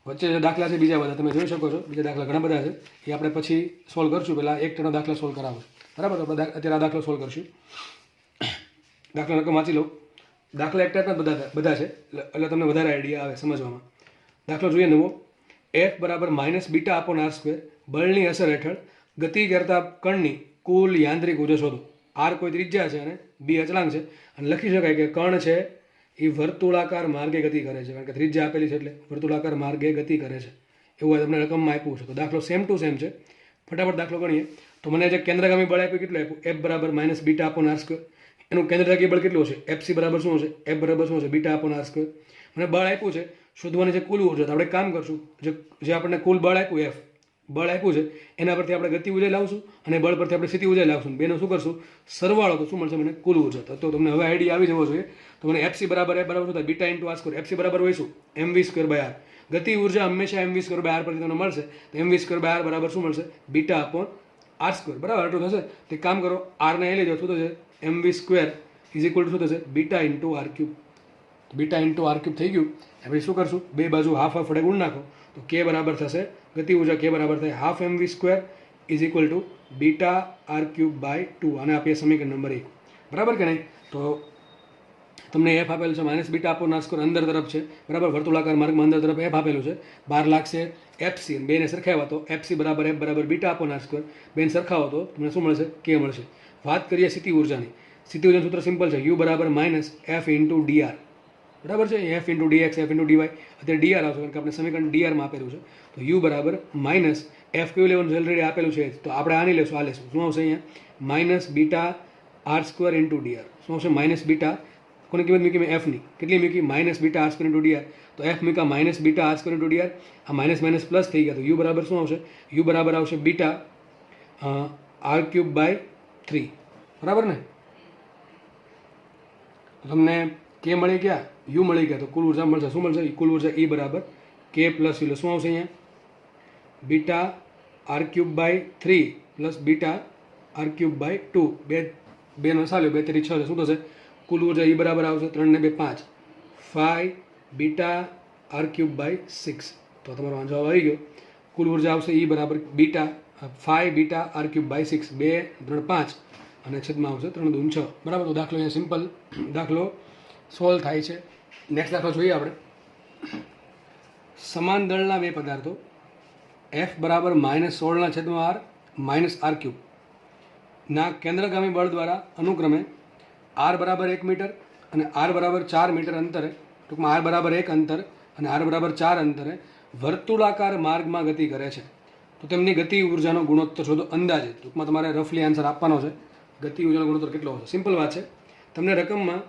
વચ્ચે જે દાખલા છે બીજા બધા તમે જોઈ શકો છો. બીજા દાખલા ઘણા બધા છે, એ આપણે પછી સોલ્વ કરશું. પહેલાં એક ટનો દાખલા સોલ્વ કરાવું. બરાબર. તો આપણે અત્યારે આ દાખલો સોલ્વ કરશું. દાખલા રકમ વાંચી લો. દાખલા એક ટાઈપના બધા છે એટલે તમને વધારે આઈડિયા આવે સમજવામાં. દાખલો જોઈએ નવો. એફ બરાબર -β/r². બળની અસર હેઠળ ગતિ કરતા કણની કુલ યાંત્રિક ઊર્જા શોધો. આર કોઈ ત્રિજ્યા છે અને બી અચળાંક છે, અને લખી શકાય કે કણ છે એ વર્તુળાકાર માર્ગે ગતિ કરે છે, કારણ કે ત્રિજ્યા આપેલી છે એટલે વર્તુળાકાર માર્ગે ગતિ કરે છે. એવું તમને રકમમાં આપ્યું છે. તો દાખલો સેમ ટુ સેમ છે. ફટાફટ દાખલો ગણીએ તો મને જે કેન્દ્રગામી બળ આપ્યું કેટલું આપ્યું એફ બરાબર minus beta upon R square. એનું કેન્દ્રગામી બળ કેટલું છે એફસી બરાબર શું છે એફ બરાબર શું છે બીટા અપોન આર સ્ક્વેર. મને બળ આપ્યું છે શોધવાની જે કુલ ઉર્જા તો આપણે કામ કરશું જે આપણને કુલ બળ આપ્યું એફ બળ આપ્યું છે એના પરથી આપણે ગતિ ઉર્જા લાવશું અને બળ પરથી આપણે સ્થિતિ ઉર્જા લાવશું. બેનો શું કરશું સરવાળો તો શું મળશે મને કુલ ઉર્જા. તો તમને હવે આઈડિયા આવી જવો જોઈએ. તો મને એફસી બરાબર એફ બરાબર શું થાય beta into R square. FC બરાબર હોય શું એમવી સ્ક્વેર બાય આર. ગતિ ઉર્જા હંમેશા એમવી સ્ક્વેર બાય આર પરથી તમને મળશે તો એમવી સ્ક્વેર બાય આર બરાબર શું મળશે બીટા અપોન આર સ્ક્વેર. બરાબર આટલું થશે. તે કામ કરો આરને એ લઈ જાઓ શું થશે MV square is equal to શું થશે beta into R cube. Beta into R cube થઈ ગયું. હવે શું કરશું બે બાજુ હાફ હાફ વડે ગુણ નાખો તો કે બરાબર થશે ગતિ ઉર્જા કે બરાબર થાય half MV square is equal to beta R cube by 2. આને આપીએ સમીકરણ નંબર 1. બરાબર કે નહીં. તો તમને એફ આપેલું છે minus beta upon R square અંદર તરફ છે બરાબર વર્તુળાકાર માર્ગમાં અંદર તરફ એફ આપેલું છે. બહાર લાગશે એફસી બેને સરખાવ્યા તો એફસી બરાબર એફ બરાબર બીટા અપોન આર સ્ક્વેર. બેન સરખાવો તો તમને શું મળશે કે મળશે. વાત કરીએ સ્થિતિ ઉર્જાની. સ્થિતિ ઉર્જાનું સૂત્ર સિમ્પલ છે યુ બરાબર માઇનસ એફ ઇન્ટુ ડીઆર. બરાબર છે F into DX F into DY. અત્યારે ડીઆર આવશે કારણ કે આપણે સમીકરણ ડીઆરમાં આપેલું છે. તો યુ બરાબર માઇનસ એફ ક્યુ લેવાનું ઓલરેડી આપેલું છે તો આપણે આની લેશું આ લેશું શું આવશે અહીંયા minus beta R square into DR. શું આવશે માઇનસ બીટા કોની કિંમત મૂકી મેં એફની કેટલી મૂકી minus beta R square into DR. તો એફ મૂકા minus beta R square into DR. આ માઇનસ માઇનસ પ્લસ થઈ ગયા તો યુ બરાબર શું આવશે યુ બરાબર આવશે બીટા આર ક્યુબ બાય 3. બરાબર ને. તમને કે મળી ગયા યુ મળી ગયા તો કુલ ઉર્જા મળશે શું મળશે કુલ ઉર્જા ઈ બરાબર કે પ્લસ યુ. શું આવશે અહીંયા beta R cube by 3 plus beta R cube by 2. બેનો સાલ્યો 2 3 6 શું થશે કુલ ઉર્જા ઈ બરાબર આવશે 3 ને 2 5 5 બીટા આર ક્યુબ બાય 6. તો તમારો જવાબ આવી ગયો. કુલ ઉર્જા આવશે ઈ બરાબર beta 5 beta R cube by 6 2 3 5 અને છેદમાં આવશે 3 2 6. બરાબર. તો દાખલો અહીંયા સિમ્પલ દાખલો સોલ્વ થાય છે. નેક્સ્ટ દાખલો જોઈએ આપણે. સમાન દળના બે પદાર્થો એફ બરાબર -16/r માઇનસ આર ક્યુબ ના કેન્દ્રગામી બળ દ્વારા અનુક્રમે આર બરાબર 1 મીટર અને આર બરાબર 4 મીટર અંતરે ટૂંકમાં આર બરાબર 1 અંતર અને આર બરાબર 4 અંતરે વર્તુળાકાર માર્ગમાં ગતિ કરે છે. તો તેમની ગતિ ઉર્જાનો ગુણોત્તર શોધો અંદાજે. ટૂંકમાં તમારે રફલી આન્સર આપવાનો છે ગતિ ઉર્જાનો ગુણોત્તર કેટલો હશે. સિમ્પલ વાત છે. તમને રકમમાં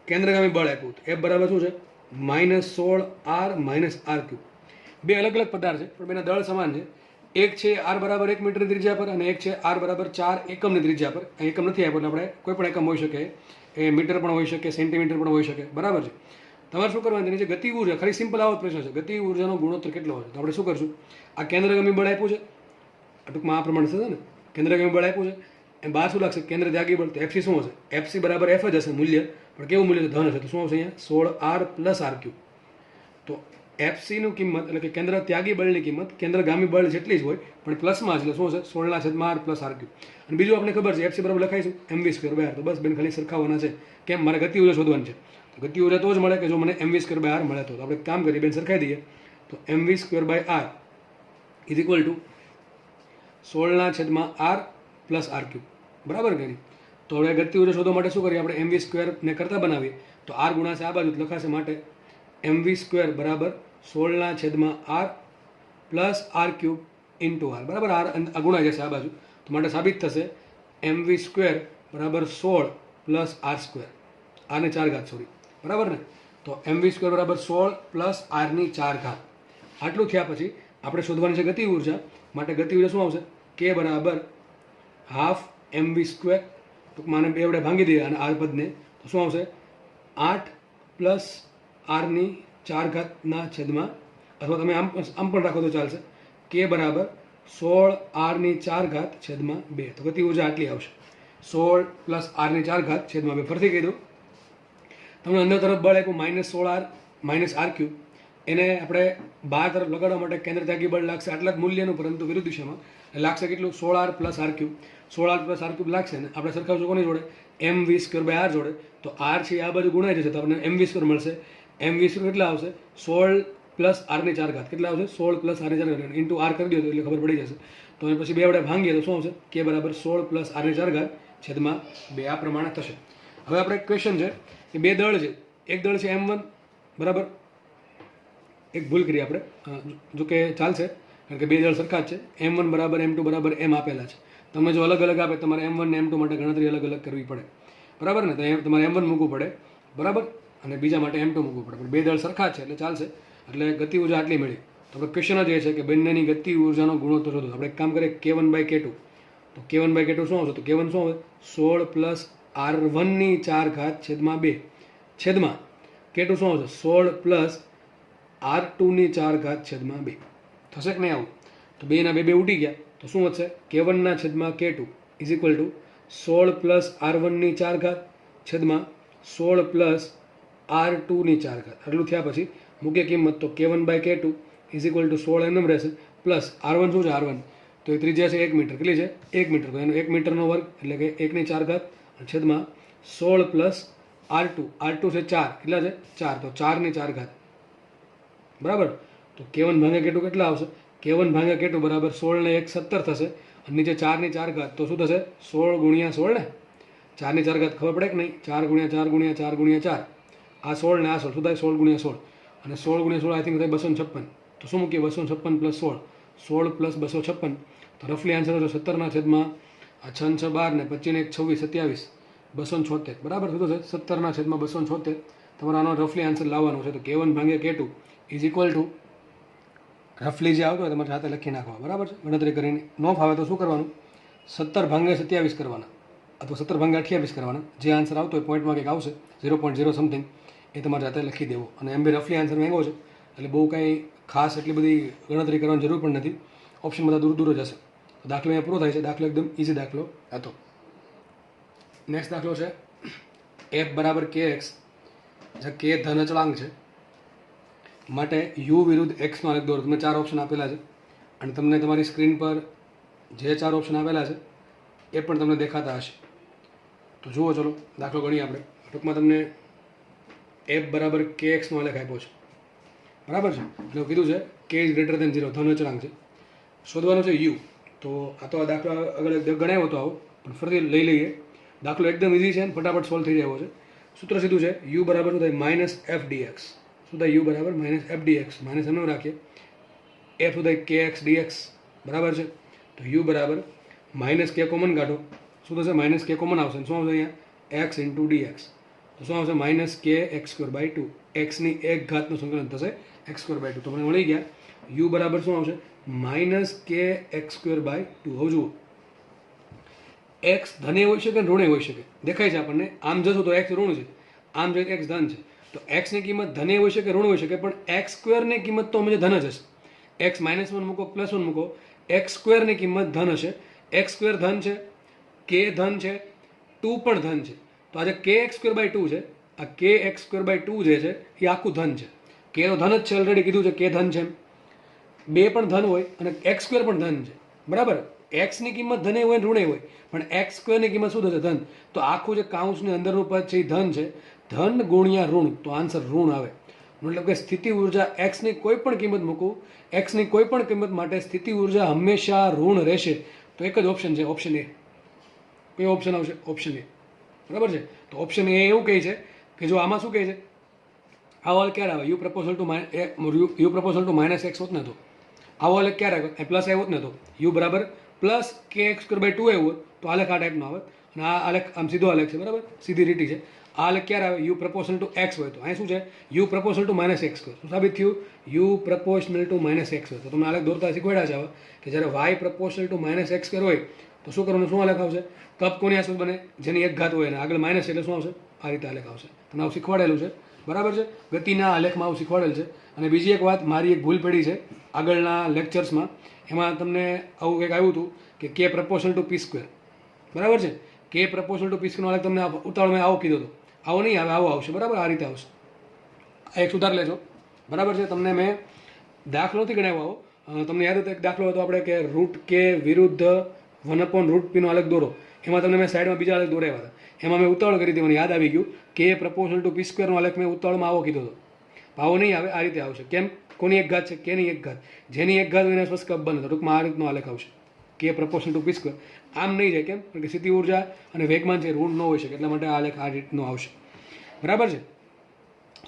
કેન્દ્રગામી બળ આપ્યું તો એફ બરાબર શું છે -16r માઇનસ આર ક્યુબ. બે અલગ અલગ પદાર્થ છે પણ બેના દળ સમાન છે. એક છે આર બરાબર 1 મીટરની ત્રિજ્યા પર અને એક છે આર બરાબર 4 એકમની ત્રિજ્યા પર. એકમ નથી આપ્યો એટલે આપણે કોઈ પણ એકમ હોઈ શકે એ મીટર પણ હોઈ શકે સેન્ટીમીટર પણ હોઈ શકે. બરાબર છે. તમારે શું કરવાનું તેની જે ગતિ ઉર્જા ખાલી સિમ્પલ આવો જ પ્રશ્ન છે ગતિ ઉર્જાનો ગુણોત્તર કેટલો હશે. તો આપણે શું કરશું આ કેન્દ્રગામી બળ આપ્યું છે ટૂંકમાં આ પ્રમાણે થશે ને કેન્દ્રગામી બળ આપ્યું છે એ બહાર શું લાગશે કેન્દ્ર ત્યાગી બળ. તો એફસી શું હશે એફસી બરાબર એફ જ હશે મૂલ્ય પણ કેવું મૂલ્ય છે ધન હશે. તો શું આવશે અહીંયા 16r પ્લસ આર ક્યુબ. તો એફસીનું કિંમત એટલે કે કેન્દ્ર ત્યાગી બળની કિંમત કેન્દ્રગામી બળ જેટલી જ હોય પણ પ્લસમાં એટલે શું હશે 16/r પ્લસ આર ક્યુબ. અને બીજું આપણે ખબર છે એફસી બરાબર લખાઈશું એમવી સ્ક્વેર બાય આર. તો બસ બેન ખાલી સરખાવવાના છે કેમ મારે ગતિ ઉર્જા શોધવાની છે. તો ગતિ ઉર્જા તો જ મળે કે જો મને એમવી સ્ક્વેર બાય આર મળે તો આપણે કામ કરીએ બેન સરખાઈ દઈએ. તો MV square by R is equal to 16/r plus R cube. બરાબર કે નહીં. તો હવે ગતિ ઉર્જા શોધવા માટે શું કરીએ આપણે એમવી સ્ક્વેરને કરતા બનાવીએ તો આર ગુણાશે આ બાજુ લખાશે માટે એમવી સ્ક્વેર બરાબર 16/r plus R cube into R. બરાબર આર ગુણાઈ જશે આ બાજુ તો માટે સાબિત થશે એમવી સ્ક્વેર બરાબર 16 પ્લસ આર સ્ક્વેર આરની 4 ઘાત સોરી. બરાબર ને. તો એમવી સ્ક્વેર બરાબર 16 પ્લસ આરની 4 ઘાત. આટલું થયા પછી આપણે શોધવાની છે ગતિ ઉર્જા. માટે ગતિ ઉર્જા શું આવશે કે બરાબર હાફ એમવી સ્ક્વેર ટૂંકમાં આને બે વડે ભાંગી દઈએ અને આર પદને તો શું આવશે 8 પ્લસ આરની 4 ઘાતના છેદમાં અથવા તમે આમ પણ રાખો તો ચાલશે કે બરાબર 16r ની 4 ઘાત છેદમાં 2. તો ગતિ ઉર્જા આટલી આવશે 16 પ્લસ આરની 4 ઘાત છેદમાં 2. ફરીથી કહી દઉં તમને અંદર તરફ બળ આપ્યું -16r માઇનસ આર ક્યુબ. એને આપણે બહાર તરફ લગાડવા માટે કેન્દ્ર ત્યાગી બળ લાગશે આટલા જ મૂલ્યનું પરંતુ વિરુદ્ધ દિશામાં લાગશે કેટલું 16r plus R cube. 16r plus R cube લાગશે ને આપણે સરખાવશું કોની જોડે એમવી સ્ક્વેર બાય આર જોડે. તો આર છે આ બાજુ ગુણાઈ જશે તો આપણને એમવી સ્ક્વેર મળશે. એમવી સ્ક્વેર કેટલા આવશે 16 પ્લસ આરની 4 ઘાત કેટલા આવશે 16 પ્લસ આરની 4 ઘાત ઇન્ટુ આર કરી દો તો એટલે ખબર પડી જશે. તો એ પછી બે વડે ભાંગીએ તો શું આવશે કે બરાબર 16 પ્લસ આરની 4 ઘાત છેદમાં 2 આ પ્રમાણે થશે. હવે આપણે ક્વેશ્ચન છે કે બે દળ છે એક દળ છે M1 બરાબર એક ભૂલ કરી આપણે જો કે ચાલશે કારણ કે બે દળ સરખા જ છે. M1 બરાબર M2 બરાબર M આપેલા છે. તમે જો અલગ અલગ આપે તમારે M1 ને M2 માટે ગણતરી અલગ અલગ કરવી પડે, બરાબર ને? તો તમારે M1 મૂકવું પડે, બરાબર, અને બીજા માટે M2 મૂકવું પડે. પણ બે દળ સરખા છે એટલે ચાલશે. એટલે ગતિ ઉર્જા આટલી મળી. તો આપણે ક્વેશ્ચન જ એ છે કે બંનેની ગતિ ઉર્જાનો ગુણોત્તર શોધો. આપણે એક કામ કરીએ, K1/K2. તો K1/K2 શું આવશે? તો K1 શું આવે? 16 પ્લસ R1 ની 4 ઘાત છેદમાં 2 છેદમાં K2 શું આવશે? 16 પ્લસ R2 ની 4 ઘાત છેદમાં 2. થશે કે નહીં આવું? તો બેના બે ઉડી ગયા તો શું વધશે? K1 ના છેદમાં K2 is equal two 16 plus R1 ની 4 ઘાત છેદમાં 16 પ્લસ R2 ની 4 ઘાત. આટલું થયા પછી મૂકીએ કિંમત તો K1/K2 ઇઝ ઇક્વલ ટુ 16 એમ રહેશે પ્લસ R1 શું છે? R1 તો એ ત્રિજ્યા છે 1 મીટર. કેટલી છે? 1 મીટર. તો એનો 1 મીટરનો વર્ગ એટલે કે 1 ની 4 ઘાત છેદમાં 16 પ્લસ R2 છે 4. કેટલા છે? 4. તો 4 ની 4 ઘાત, બરાબર. તો K1/K2 કેટલા આવશે? K1/K2 બરાબર 16 ને 1 17 થશે અને નીચે 4 ની 4 ઘાત તો શું થશે? 16 ગુણ્યા 16 ને 4 ની 4 ઘાત ખબર પડે કે નહીં? 4 ગુણ્યા 4 ગુણ્યા 4 ગુણ્યા 4 આ 16 ને આ 16 શું થાય? 16 ગુણ્યા 16 અને 16 ગુણ્યા 16 આઈ થિંક થાય 256. તો શું મૂકીએ? 256 પ્લસ 16 પ્લસ 256 તો રફલી આન્સર આવશે 17 ના છેદમાં 6 6 12 ને 25 ને 1 26 27 276, બરાબર. શું થશે? 17 ના છેદમાં 276. તમારે આનો રફલી આન્સર લાવવાનો છે. તો K1/K2 ઇઝ ઇક્વલ ટુ રફલી જે આવતો હોય તમારે સાથે લખી નાખવા, બરાબર છે, ગણતરી કરીને. ન ફાવે તો શું કરવાનું? 17/27 કરવાના અથવા 17/28 કરવાના. જે આન્સર આવતો હોય પોઈન્ટમાં કંઈક આવશે 0.0 સમથિંગ એ તમારે જાતે લખી દેવો. અને એમ બી રફલી આન્સર માંગ્યો છે એટલે બહુ કાંઈ ખાસ એટલી બધી ગણતરી કરવાની જરૂર પણ નથી. ઓપ્શન બધા દૂર દૂર જ હશે. દાખલો અહીંયા પૂરો થાય છે. દાખલો એકદમ ઇઝી દાખલો હતો. નેક્સ્ટ દાખલો છે F બરાબર KX. જ્યાં K ધન અચળાંક છે માટે U વિરુદ્ધ X નો આલેખ દોરો. તમને 4 ઓપ્શન આપેલા છે અને તમને તમારી સ્ક્રીન પર જે 4 ઓપ્શન આપેલા છે એ પણ તમને દેખાતા હશે. તો જુઓ, ચલો દાખલો ગણીએ આપણે. ટૂંકમાં તમને F બરાબર KX નો આલેખ આપ્યો છે, બરાબર છે. એટલે કીધું છે K ઇઝ ગ્રેટર દેન 0, ધન અચળાંક છે. શોધવાનું છે U. તો આ તો આ દાખલો આગળ ગણાયો હતો આવો, પણ ફરીથી લઈ લઈએ. દાખલો એકદમ ઇઝી છે અને ફટાફટ સોલ્વ થઈ જાય એવો છે. સૂત્ર સીધું છે U બરાબર શું થાય? Minus F DX. શું થાય? U બરાબર માઇનસ એફ ડીએક્સ. માઇનસ એમ રાખીએ. F શું થાય? KX dx, બરાબર છે. તો U બરાબર માઇનસ K કોમન કાઢો. શું થશે? માઇનસ K કોમન આવશે. શું આવશે અહીંયા? X into DX. તો શું આવશે? Minus KX²/2. એક્સની 1 ઘાતનું સંકલન થશે x²/2. તો મને મળી ગયા U બરાબર શું આવશે? Minus KX²/2. હવે જુઓ, એક્સ ધને હોઈ શકે ઋણે હોઈ શકે. દેખાય છે આપણને. આમ જશો તો એક્સ ઋણ છે, આમ જોઈએ એક્સ ધન છે. તો એક્સની કિંમત ધને હોઈ શકે ઋણ હોઈ શકે, પણ x² કિંમત તો હંમેશા ધન જ હશે. એક્સ -1 મૂકો +1 મૂકો, x² ની કિંમત ધન હશે. x² ધન છે, k ધન છે, 2 પણ ધન છે. તો આજે KX²/2 છે. આ KX²/2 જે છે એ આખું ધન છે. k તો ધન જ છે, ઓલરેડી કીધું છે k ધન છે. 2 પણ ધન હોય અને x² પણ ધન છે, બરાબર. એક્સની કિંમત ધને હોય ઋણે હોય, પણ x² ની કિંમત શું થશે? ધન. તો આખું જે કાઉન્સની અંદરનું પદ છે એ ધન છે. ધન ગુણ્યા ઋણ, તો આન્સર ઋણ આવે. મતલબ કે સ્થિતિ ઉર્જા એક્સની કોઈ પણ કિંમત મૂકું, એક્સની કોઈ પણ કિંમત માટે સ્થિતિ ઉર્જા હંમેશા ઋણ રહેશે. તો એક જ ઓપ્શન છે, ઓપ્શન એ. કયો ઓપ્શન આવશે? ઓપ્શન એ, બરાબર છે. તો ઓપ્શન એ એવું કહે છે કે જો આમાં શું કહે છે, આવો હાલ ક્યારે આવે? યુ પ્રપોઝલ ટુ -x હોત ને તો આવો આલેખ ક્યારે આવ્યો? પ્લસ આવ્યો હોત ને તો U બરાબર પ્લસ KX²/2 આવ્યું તો આલેખ આ ટાઈપનો આવે. અને આ આલેખ આમ સીધો આલેખ છે, બરાબર, સીધી લીટી છે. આ આલેખ ક્યારે આવે? U પ્રપોઝલ ટુ x હોય તો અહીં શું છે? U proportional to -x². શું સાબિત થયું? U proportional to -x². તો તમને આલેખ દોરતા શીખવાડ્યા છે હવે કે જ્યારે y પ્રપોઝલ ટુ -x² હોય તો શું કરવાનું? શું આલેખ આવશે? કપ કોની આસપાસ બને? જેની 1 ઘાત હોય અને આગળ માઇનસ એટલે શું આવશે? આ રીતે આલેખ આવશે. તમને આવું શીખવાડેલું છે, બરાબર છે. ગતિના આલેખમાં આવું શીખવાડેલ છે. અને બીજી એક વાત, મારી એક ભૂલ પડી છે આગળના લેક્ચર્સમાં. એમાં તમને આવું કંઈક આવ્યું હતું કે K પ્રપોઝલ ટુ p², બરાબર છે. K પ્રપોઝલ ટુ p² નો આલેખ તમને ઉતાવળમાં આવો કીધો હતો. આવો નહીં આવે, આવો આવશે, બરાબર. આ રીતે આવશે. આ એક સુધાર લેજો, બરાબર છે. તમને મેં દાખલો નથી ગણાવ્યો આવો. તમને યાદ હતો એક દાખલો હતો આપણે કે √K વિરુદ્ધ 1/√P નો આલેખ દોરો. એમાં તમને મેં સાઈડમાં બીજા આલેખ દોરાવ્યા હતા. એમાં મેં ઉતાવળ કરી હતી, મને યાદ આવી ગયું. K પ્રપોઝલ ટુ p² નો આલેખ મેં ઉતાવળમાં આવો કીધો હતો. આવો નહીં આવે, આ રીતે આવશે. કેમ? કોની 1 ઘાત છે? K ની 1 ઘાત. જેની 1 ઘાત હોય એના સ્પષ્ટ કપ બને. તો ટૂંકમાં આ રીતનો આલેખ આવશે. K proportional to p². આમ નહીં જાય. કેમ? કારણ કે સ્થિતિ ઉર્જા અને વેગમાન છે ઋણ ન હોઈ શકે, એટલા માટે આ આલેખ આ રીતનો આવશે, બરાબર છે.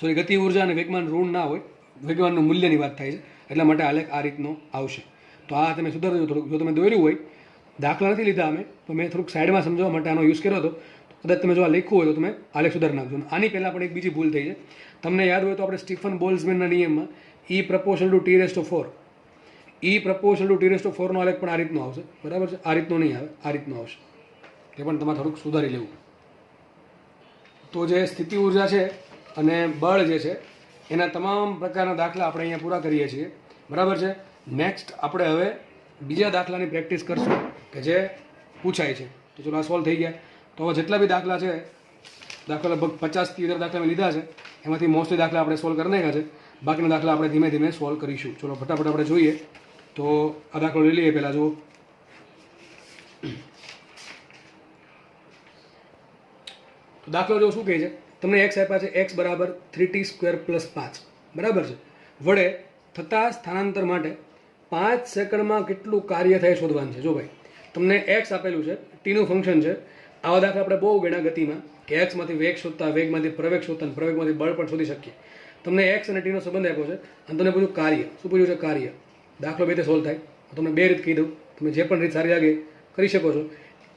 સોરી, ગતિ ઉર્જા અને વેગમાન ઋણ ના હોય, વેગમાનનું મૂલ્યની વાત થાય છે, એટલા માટે આલેખ આ રીતનો આવશે. તો આ તમે સુધારજો થોડુંક. જો તમે દોર્યું હોય, દાખલા નથી લીધા અમે, તો મેં થોડુંક સાઈડમાં સમજાવવા માટે આનો યુઝ કર્યો હતો. કદાચ તમે જો આ લખ્યું હોય તો તમે આલેખ સુધારી નાખજો. આની પહેલાં પણ એક બીજી ભૂલ થઈ છે. તમને યાદ હોય તો આપણે સ્ટીફન બોલ્ઝમેનના નિયમમાં E proportional two T⁴ E proportional two T⁴ નો આલેખ પણ આ રીતનો આવશે. બરાબર છે? આ રીતનો નહીં આવે, આ રીતનો આવશે. તે પણ તમારે થોડુંક સુધારી લેવું. તો જે સ્થિતિ ઉર્જા છે અને બળ જે છે એના તમામ પ્રકારના દાખલા આપણે અહીંયા પૂરા કરીએ છીએ. બરાબર છે? નેક્સ્ટ આપણે હવે બીજા દાખલાની પ્રેક્ટિસ કરશું કે જે પૂછાય છે. તો ચલો આ સોલ્વ થઈ ગયા. તો હવે જેટલા બી દાખલા છે, દાખલા લગભગ 50થી વધારે દાખલા મેં લીધા છે, એમાંથી મોસ્ટલી દાખલા આપણે સોલ્વ કરી નાખ્યા છે. બાકીના દાખલા આપણે ધીમે ધીમે સોલ્વ કરીશું. ચલો ફટાફટ આપણે જોઈએ. તો આ દાખલો લઈ લઈએ પહેલાં. જુઓ, તો દાખલો જો શું કહે છે, તમને એક્સ આપ્યા છે, એક્સ બરાબર 3t² + 5. બરાબર છે? વડે થતા સ્થાનાંતર માટે 5 સેકન્ડમાં કેટલું કાર્ય થાય શોધવાનું છે. જો ભાઈ, તમને એક્સ આપેલું છે, ટીનું ફંક્શન છે. આવા દાખલા આપણે બહુ ગણ્યા ગતિમાં કે એક્સમાંથી વેગ શોધતા, વેગમાંથી પ્રવેગ શોધતા, પ્રવેગમાંથી બળ પણ શોધી શકીએ. તમને એક્સ અને ટીનો સંબંધ આપ્યો છે અને તમને પૂછ્યું કાર્ય. શું પૂછ્યું છે? કાર્ય. દાખલો બે રીતે સોલ્વ થાય. તમને બે રીત કહી દઉં, તમે જે પણ રીત સારી લાગે કરી શકો છો.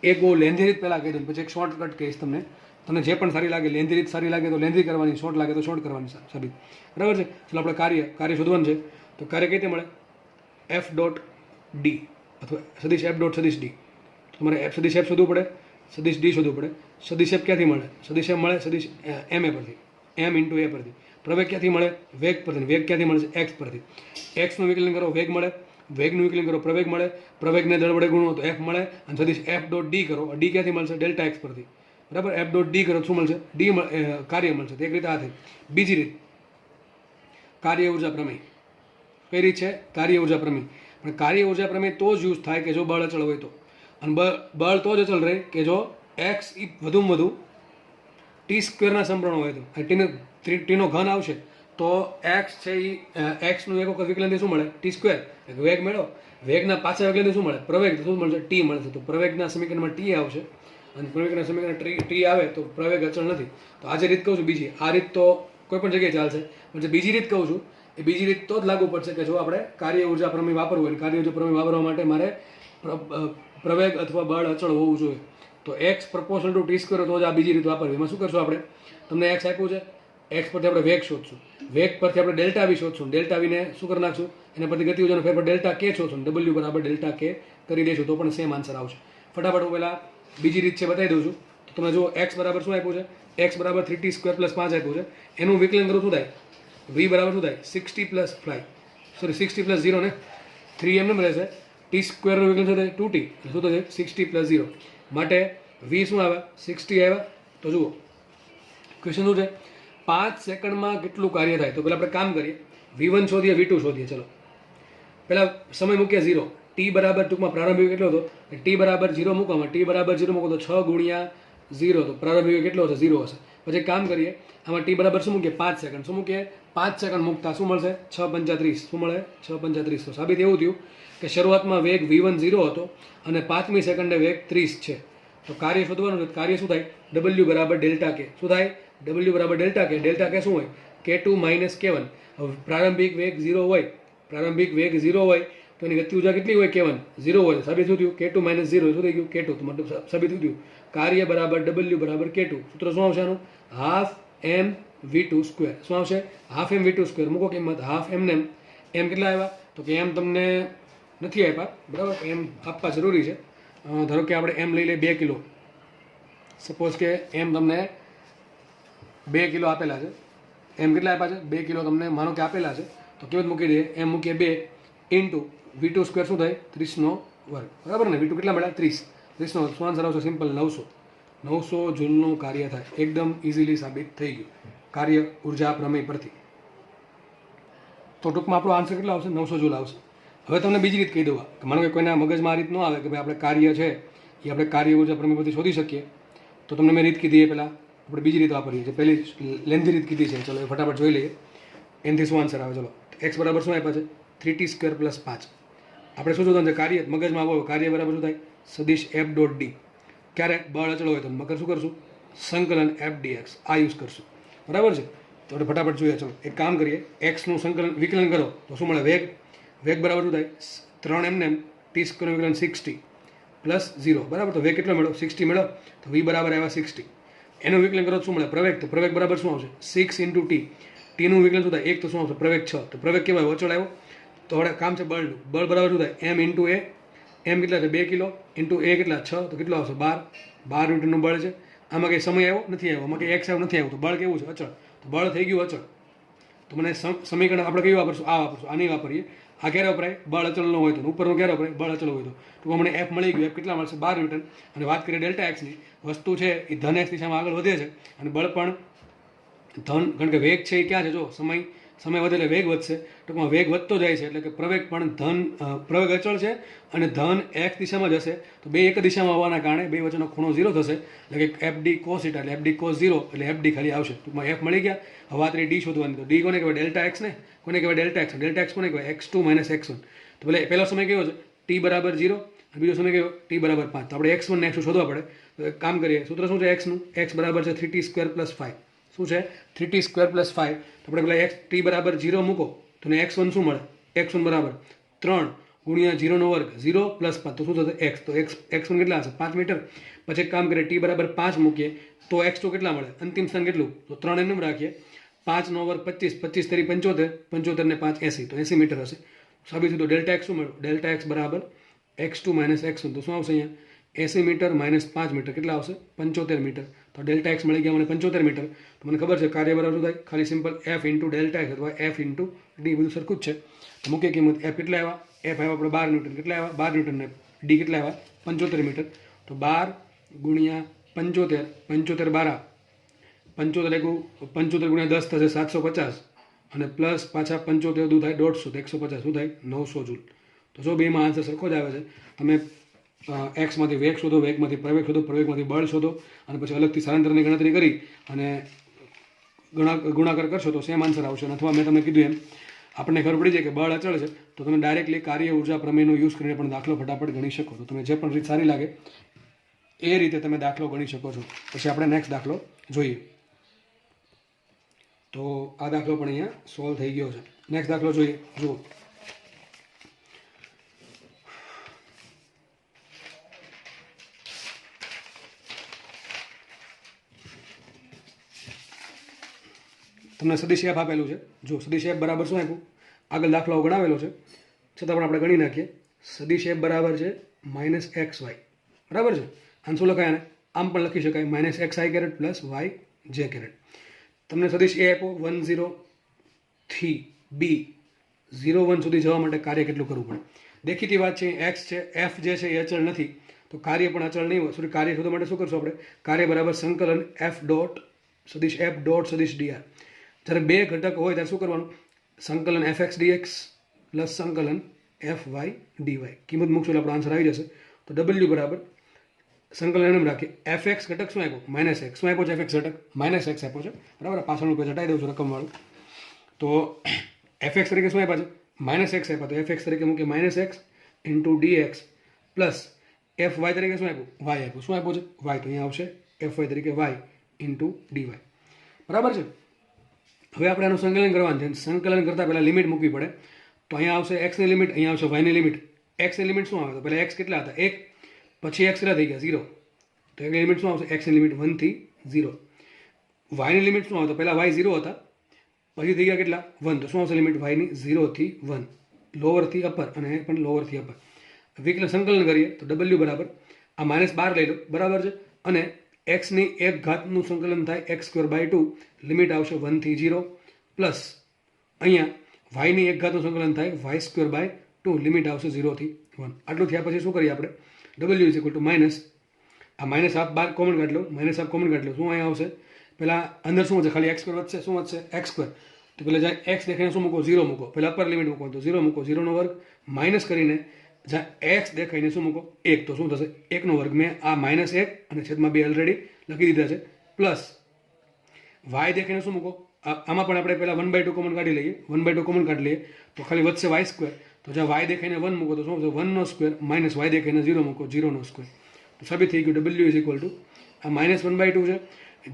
એક બહુ લેન્ધી રીત પહેલાં કહી દઉં, પછી એક શોર્ટકટ કહીશ તમને. તમને જે પણ સારી લાગે, લેન્ધી રીત સારી લાગે તો લેન્ધી કરવાની, શોર્ટ લાગે તો શોર્ટ કરવાની સાબિત. બરાબર છે? ચાલો આપણે કાર્ય શોધવાનું છે. તો કાર્ય કઈ રીતે મળે? F.D અથવા સદિશ F.સદિશ D. તમારે સદિશ F શોધવું પડે, સદિશ D શોધવું પડે. સદિશ F ક્યાંથી મળે? સદિશ F મળે સદિશ M પરથી, M × A પરથી. પ્રવેગ ક્યાંથી મળે? વેગ પરથી. વેગ ક્યાંથી મળે છે? x પરથી. x નું વિકલન કરો, વેગ મળે. વેગનું વિકલન કરો, પ્રવેગ મળે. પ્રવેગને દળ વડે ગુણો તો f મળે. અને સદિશ F.D કરો, D ક્યાંથી મળશે? Δx પરથી. બરાબર? F.D કરો, શું મળશે? કાર્ય મળશે. તો એક રીતે આ થઈ. બીજી રીત, કાર્ય ઉર્જા પ્રમેય. કઈ રીત છે? કાર્ય ઉર્જા પ્રમેય. પણ કાર્ય ઉર્જા પ્રમેય તો જ યુઝ થાય કે જો બળ અચળ હોય તો. અને બળ તો જ અચળ રહે કે જો x વધુમાં વધુ t² ના સમપ્રમાણ હોય તો. ટીનો ઘન આવશે તો x છે એ xનું એક વખત વિકલનથી શું મળે? t². વેગ મેળવો, વેગના પાછા વિકલનથી શું મળે? પ્રવેગ. શું મળશે? t મળશે. તો પ્રવેગના સમીકરણમાં t આવશે અને પ્રવેગના સમીકરણ t આવે તો પ્રવેગ અચળ નથી. તો આ જે રીત કહું છું બીજી, આ રીત તો કોઈ પણ જગ્યાએ ચાલશે. પણ જે બીજી રીત કહું છું એ બીજી રીત તો જ લાગુ પડશે કે જો આપણે કાર્ય ઉર્જા પ્રમેય વાપરવું હોય. કાર્ય ઉર્જા પ્રમેય વાપરવા માટે મારે પ્રવેગ અથવા બળ અચળ હોવું જોઈએ. તો x પ્રપોર્શનલ ટુ t² તો જ આ બીજી રીત વાપરવી. એમાં શું કરશું આપણે? તમને x આપ્યું છે, x પરથી આપણે વેગ શોધશું, વેગ પરથી આપણે Δv શોધશું, Δv ને શું કરી નાખશું? એના પરથી ગતિ ઉર્જાનો ફેરફાર Δk શોધશું, W બરાબર Δk કરી દઈશું તો પણ સેમ આન્સર આવશે. ફટાફટ હું પહેલાં બીજી રીત છે બતાવી દઉં છું. તો તમે જો x બરાબર શું આપ્યું છે? x બરાબર 3t² + 5 આપ્યું છે. એનું વિકલન કરું શું થાય? v બરાબર શું થાય? 60 + 0 ને 3 એમ રહેશે. t² નું વિકલન શું થાય? 2t. શું થશે? 60 + 0. માટે v શું આવે? 60 આવ્યા. તો જુઓ ક્વેશ્ચન શું છે? 5 સેકન્ડમાં કેટલું કાર્ય થાય? તો પહેલાં આપણે કામ કરીએ, v1 શોધીએ, v2 શોધીએ. ચલો પહેલાં સમય મૂકીએ 0. t બરાબર ટૂંકમાં પ્રારંભિક કેટલો હતો? t બરાબર 0 મૂકવામાં, t બરાબર 0 મૂકો તો 6 × 0, તો પ્રારંભિક કેટલો હશે? 0 હશે. પછી કામ કરીએ, આમાં t બરાબર શું મૂકીએ? 5 સેકન્ડ. શું મૂકીએ? 5 સેકન્ડ મૂકતા શું મળશે? 6 × 35. શું મળે? 6 × 35. તો સાબિત એવું થયું કે શરૂઆતમાં વેગ v1 0 હતો અને 5મી સેકન્ડે વેગ 30 છે. તો કાર્ય શોધવાનું છે. કાર્ય શું થાય? W બરાબર Δk. શું થાય? W બરાબર Δk. Δk શું હોય? K2 - K1. હવે પ્રારંભિક વેગ 0 હોય, પ્રારંભિક વેગ 0 હોય તો એની ગતિ ઉર્જા કેટલી હોય? K1 0 હોય. સાબિત શું થયું? K2 - 0 શું થઈ ગયું? K2. તો મતલબ સાબિત શું થયું? કાર્ય બરાબર W બરાબર K2. સૂત્ર શું આવશે આનું? ½ mv². શું આવશે? ½ mv². મૂકો કિંમત. ½ m ને એમ કેટલા આવ્યા? તો કે એમ તમને નથી આપ્યા. બરાબર? એમ આપવા જરૂરી છે. ધારો કે આપણે એમ લઈ લઈએ 2 કિલો. સપોઝ કે એમ તમને 2 કિલો આપેલા છે. એમ કેટલા આપ્યા છે? 2 કિલો તમને માનો કે આપેલા છે. તો કિંમત મૂકી દઈએ. એમ મૂકીએ 2 * v²² શું થાય? 30 નો વર્ગ. બરાબર ને? v2 કેટલા મળ્યા? 30. 30 નો શું આન્સર આવશે? સિમ્પલ 900 જૂલનું કાર્ય થાય. એકદમ ઇઝીલી સાબિત થઈ ગયું કાર્ય ઉર્જા પ્રમેય પરથી. તો ટૂંકમાં આપણો આન્સર કેટલો આવશે? 900 જૂલ આવશે. હવે તમને બીજી રીત કહી દઉં કે માનો કે કોઈના મગજમાં આ રીત ન આવે કે ભાઈ આપણે કાર્ય છે એ આપણે કાર્ય ઉર્જા પ્રમેય પરથી શોધી શકીએ. તો તમને મેં રીત કીધી એ પહેલાં આપણે બીજી રીત વાપરીએ છીએ. પહેલી લેન્ધી રીત કીધી છે. ચલો એ ફટાફટ જોઈ લઈએ. એનાથી શું આન્સર આવે? ચલો x બરાબર શું આપ્યા છે? 3t² + 5. આપણે શું શોધવાનું છે? કાર્ય. મગજમાં આવો કાર્ય બરાબર શું થાય? સદિશ F.D. ક્યારે બળ અચળ હોય તો મગર શું કરશું? સંકલન F.dx આ યુઝ કરશું. બરાબર છે? તો આપણે ફટાફટ જોઈએ. ચલો એક કામ કરીએ, x નું સંકલન વિકલન કરો તો શું મળે? વેગ. વેગ બરાબર શું થાય? 3 એમને ટી સ્ક્વેરનું વિકલન 60 પ્લસ 0 બરાબર. તો વેગ કેટલો મળ્યો 60 મળ્યો, તો વી બરાબર આવ્યા 60. એનું વિકલન કરો શું મળે પ્રવેગ, તો પ્રવેગ બરાબર શું આવશે 6 ઇન્ટુ ટી. ટીનું વિકલન શું થાય 1, તો શું આવશે પ્રવેગ 6. તો પ્રવેગ કેવાય અચળ આવ્યો. તો હવે કામ છે બળનું. બળ બરાબર શું થાય એમ ઇન્ટુ એ. એમ કેટલા છે 2 કિલો ઇન્ટુ એ કેટલા 6, તો કેટલો આવશે 12 ન્યૂટનનું બળ છે. આમાં કંઈ સમય આવ્યો નથી આવ્યો, આમાં કંઈ એક્સ આવ્યો નથી આવ્યો, તો બળ કેવું છે અચળ. તો બળ થઈ ગયું અચળ. તો મને સમીકરણ આપણે કયું વાપરશું, આ વાપરશું, આની વાપરીએ. આ ક્યારે વપરાય બળ અચળ ન હોય તો, ઉપરનું ક્યારે વપરાય બળ અચળ હોય તો મને એફ મળી ગયું. એફ કેટલા મળશે 12 ન્યૂટન. અને વાત કરીએ ડેલ્ટા એક્સની, વસ્તુ છે એ ધન એક્સ દિશામાં આગળ વધે છે અને બળ પણ ધન, કારણ કે વેગ છે એ ક્યાં છે જો સમય વધે એટલે વેગ વધશે. ટૂંકમાં વેગ વધતો જાય છે એટલે કે પ્રવેગ પણ પ્રવેગ અચળ છે અને ધન એક્સ દિશામાં જશે. તો બે એક દિશામાં હોવાના કારણે બે વચ્ચેનો ખૂણો 0 થશે. એટલે કે એફ ડી કોસ થીટા, એટલે એફ ડી કોસ 0 એટલે એફ ડી ખાલી આવશે. ટૂંકમાં એફ મળી ગયા. હવે વાત રહી ડી શોધવાની. તો ડી કોને કહેવાય ડેલ્ટા એક્સ ને, કોને કહેવાય ડેલ્ટા એક્સ. ડેલ્ટા એક્સ કોને કહેવાય x2 માઇનસ x1. તો પહેલો સમય કયો છે t બરાબર 0 અને બીજો સમય કયો t બરાબર 5. તો આપણે x1 ને x2 શોધવા પડે. તો એક કામ કરીએ, સૂત્ર શું છે xનું, x બરાબર છે 3t સ્ક્વેર પ્લસ 5. શું છે 3t સ્ક્વેર પ્લસ 5. તો આપણે પેલા x t બરાબર 0 મૂકો તો ને x1 શું મળે, x1 બરાબર 3 ગુણ્યા 0 નો વર્ગ 0 પ્લસ 5. તો શું થશે x, તો x1 કેટલા હશે 5 મીટર. પછી એક કામ કરીએ t બરાબર 5 મૂકીએ તો x2 કેટલા મળે, અંતિમ સ્થાન કેટલું, તો 3 એમ રાખીએ. 5 નો વર્ગ 25, 25 તરી 75, 75 ને 5 80, તો 80 મીટર હશે. સાબિત થયું. તો ડેલ્ટા એક્સ શું મળ્યું, ડેલ્ટા એક્સ બરાબર x2 માઇનસ x1. તો શું આવશે અહીંયા 80 મીટર માઇનસ 5 મીટર કેટલા આવશે 75 મીટર. તો ડેલ્ટા એક્સ મળી ગયા મને 75 મીટર. તો મને ખબર છે કાર્ય બરાબર શું થાય, ખાલી simple F into delta x અથવા એફ ઇન્ટુ ડી, બધું સરખું જ છે. તો મૂકીએ કિંમત. એફ કેટલા આવ્યા, એફ આવ્યા આપણે 12 ન્યૂટન. કેટલા આવ્યા 12 ન્યૂટન ને ડી કેટલા આવ્યા 75 મીટર. તો 12 ગુણ્યા 75, 75 12, 75 ગુણ્યા 10 થશે 750 અને પ્લસ પાછા 75 દૂર થાય 150, તો 150 શું થાય 900 જૂલ. તો જો બેમાં આન્સર સરખો જ આવે છે. તમે એક્સમાંથી વેગ શોધો, વેગમાંથી પ્રવેગ શોધો, પ્રવેગમાંથી બળ શોધો અને પછી અલગથી સ્થળાંતરની ગણતરી કરી અને ગુણાકાર કરશો તો સેમ આન્સર આવશે. અથવા મેં તમને કીધું એમ આપણને ખબર પડી જાય કે બળ અચળ છે તો તમે ડાયરેક્ટલી કાર્ય ઉર્જા પ્રમેયનો યુઝ કરીને પણ દાખલો ફટાફટ ગણી શકો. તો તમે જે પણ રીત સારી લાગે એ રીતે તમે દાખલો ગણી શકો છો. પછી આપણે નેક્સ્ટ દાખલો જોઈએ. તો આ દાખલો પણ અહીંયા સોલ્વ થઈ ગયો છે. નેક્સ્ટ દાખલો જોઈએ. જુઓ, તમને સદિશ એફ આપેલું છે. જો સદિશ એફ બરાબર શું આપ્યું, આગળ દાખલો ગણાવેલો છે છતાં પણ આપણે ગણી નાખીએ. સદિશ એફ બરાબર છે માઇનસ એક્સ વાય. બરાબર છે. આને શું લખાય, આમ પણ લખી શકાય માઇનસ એક્સ આઈ કેરેટ પ્લસ વાય જે કેરેટ. તમને સદિશ એ આપો 1 0 થી બી 0 1 સુધી જવા માટે કાર્ય કેટલું કરવું પડે. દેખીતી વાત છે એક્સ છે, એફ જે છે એ અચળ નથી તો કાર્ય પણ અચળ નહીં હોય. સોરી, કાર્ય શોધવા માટે શું કરશું આપણે, કાર્ય બરાબર સંકલન એફ ડોટ સદિશ એફ ડોટ સદિશ ડીઆર. જ્યારે બે ઘટક હોય ત્યારે શું કરવાનું, સંકલન એફ એક્સ ડીએક્સ પ્લસ સંકલન એફ વાય ડીવાય. કિંમત મૂકશો એટલે આપણો આન્સર આવી જશે. તો ડબલ્યુ બરાબર સંકલન એમ રાખીએ. એફ એક્સ ઘટક શું આપ્યો માઇનસ એક્સ. શું આપ્યો છે એફ એક્સ ઘટક માઇનસ એક્સ આપ્યો છે. બરાબર, પાછળનું પેજ હટાવી દઉં છું રકમવાળું. તો એફ એક્સ તરીકે શું આપ્યા છે માઇનસ એક્સ આપ્યા. તો એફ એક્સ તરીકે મૂકીએ minus X into DX plus F Y તરીકે શું આપ્યું વાય આપ્યું. શું આપ્યું છે વાય. તો અહીંયા આવશે એફ વાય તરીકે વાય ઇન્ટુ ડીવાય. બરાબર છે. હવે આપણે આનું સંકલન કરવાનું છે. સંકલન કરતાં પહેલાં લિમિટ મૂકવી પડે. તો અહીંયા આવશે એક્સની લિમિટ, અહીંયા આવશે વાયની લિમિટ. એક્સની લિમિટ શું આવે, તો પહેલાં એક્સ કેટલા હતા 1, પછી એક્સ કેટલા થઈ ગયા 0. તો એની લિમિટ શું આવશે, એક્સની લિમિટ 1 થી 0. વાયની લિમિટ શું આવે, તો પહેલાં વાય 0 હતા પછી થઈ ગયા કેટલા 1. તો શું આવશે લિમિટ વાયની 0 થી 1, લોઅરથી અપર અને પણ લોઅરથી અપર. વિકલન સંકલન કરીએ તો ડબલ્યુ બરાબર આ -12 લઈ લો. બરાબર છે. અને એક્સની એક ઘાતનું સંકલન થાય એક્સ સ્ક્વેર બાય 2, લિમિટ આવશે 1 થી 0 પ્લસ અહીંયા વાયની એક ઘાતનું સંકલન થાય વાય સ્ક્વેર બાય 2, લિમિટ આવશે 0 થી 1. આટલું થયા પછી શું કરીએ આપણે, W is equal two minus આ માઇનસ હાફ બાર કોમન કાઢ લો, માઇનસ હાફ કોમન કાઢ લો. શું અહીંયા આવશે, પહેલાં અંદર શું વધશે ખાલી એક્સ સ્ક્વેર વધશે. શું વધશે એક્સ સ્ક્વેર. તો પહેલાં જ્યાં એક્સ દેખાઈને શું મૂકો 0 મૂકો, પહેલાં અપર લિમિટ મૂકો તો 0 મૂકો, 0 નો વર્ગ માઇનસ કરીને જ્યાં એક્સ દેખાઈને શું મૂકો 1. તો શું થશે 1 નો વર્ગ. મેં આ -1 અને છેદમાં 2 ઓલરેડી લખી દીધા છે. પ્લસ વાય દેખાઈને શું મૂકો, આમાં પણ આપણે પહેલાં 1/2 કોમન કાઢી લઈએ. 1/2 કોમન કાઢી લઈએ તો ખાલી વધશે વાય સ્ક્વેર. તો જ્યાં વાય દેખાઈને 1 મૂકો તો શું થશે 1 નો સ્ક્વેર માઇનસ વાય દેખાઈને 0 મૂકો 0 નો સ્ક્વેર. તો સાબિત થઈ ગયું ડબલ્યુ ઇઝ ઇક્વલ ટુ આ -1/2 છે,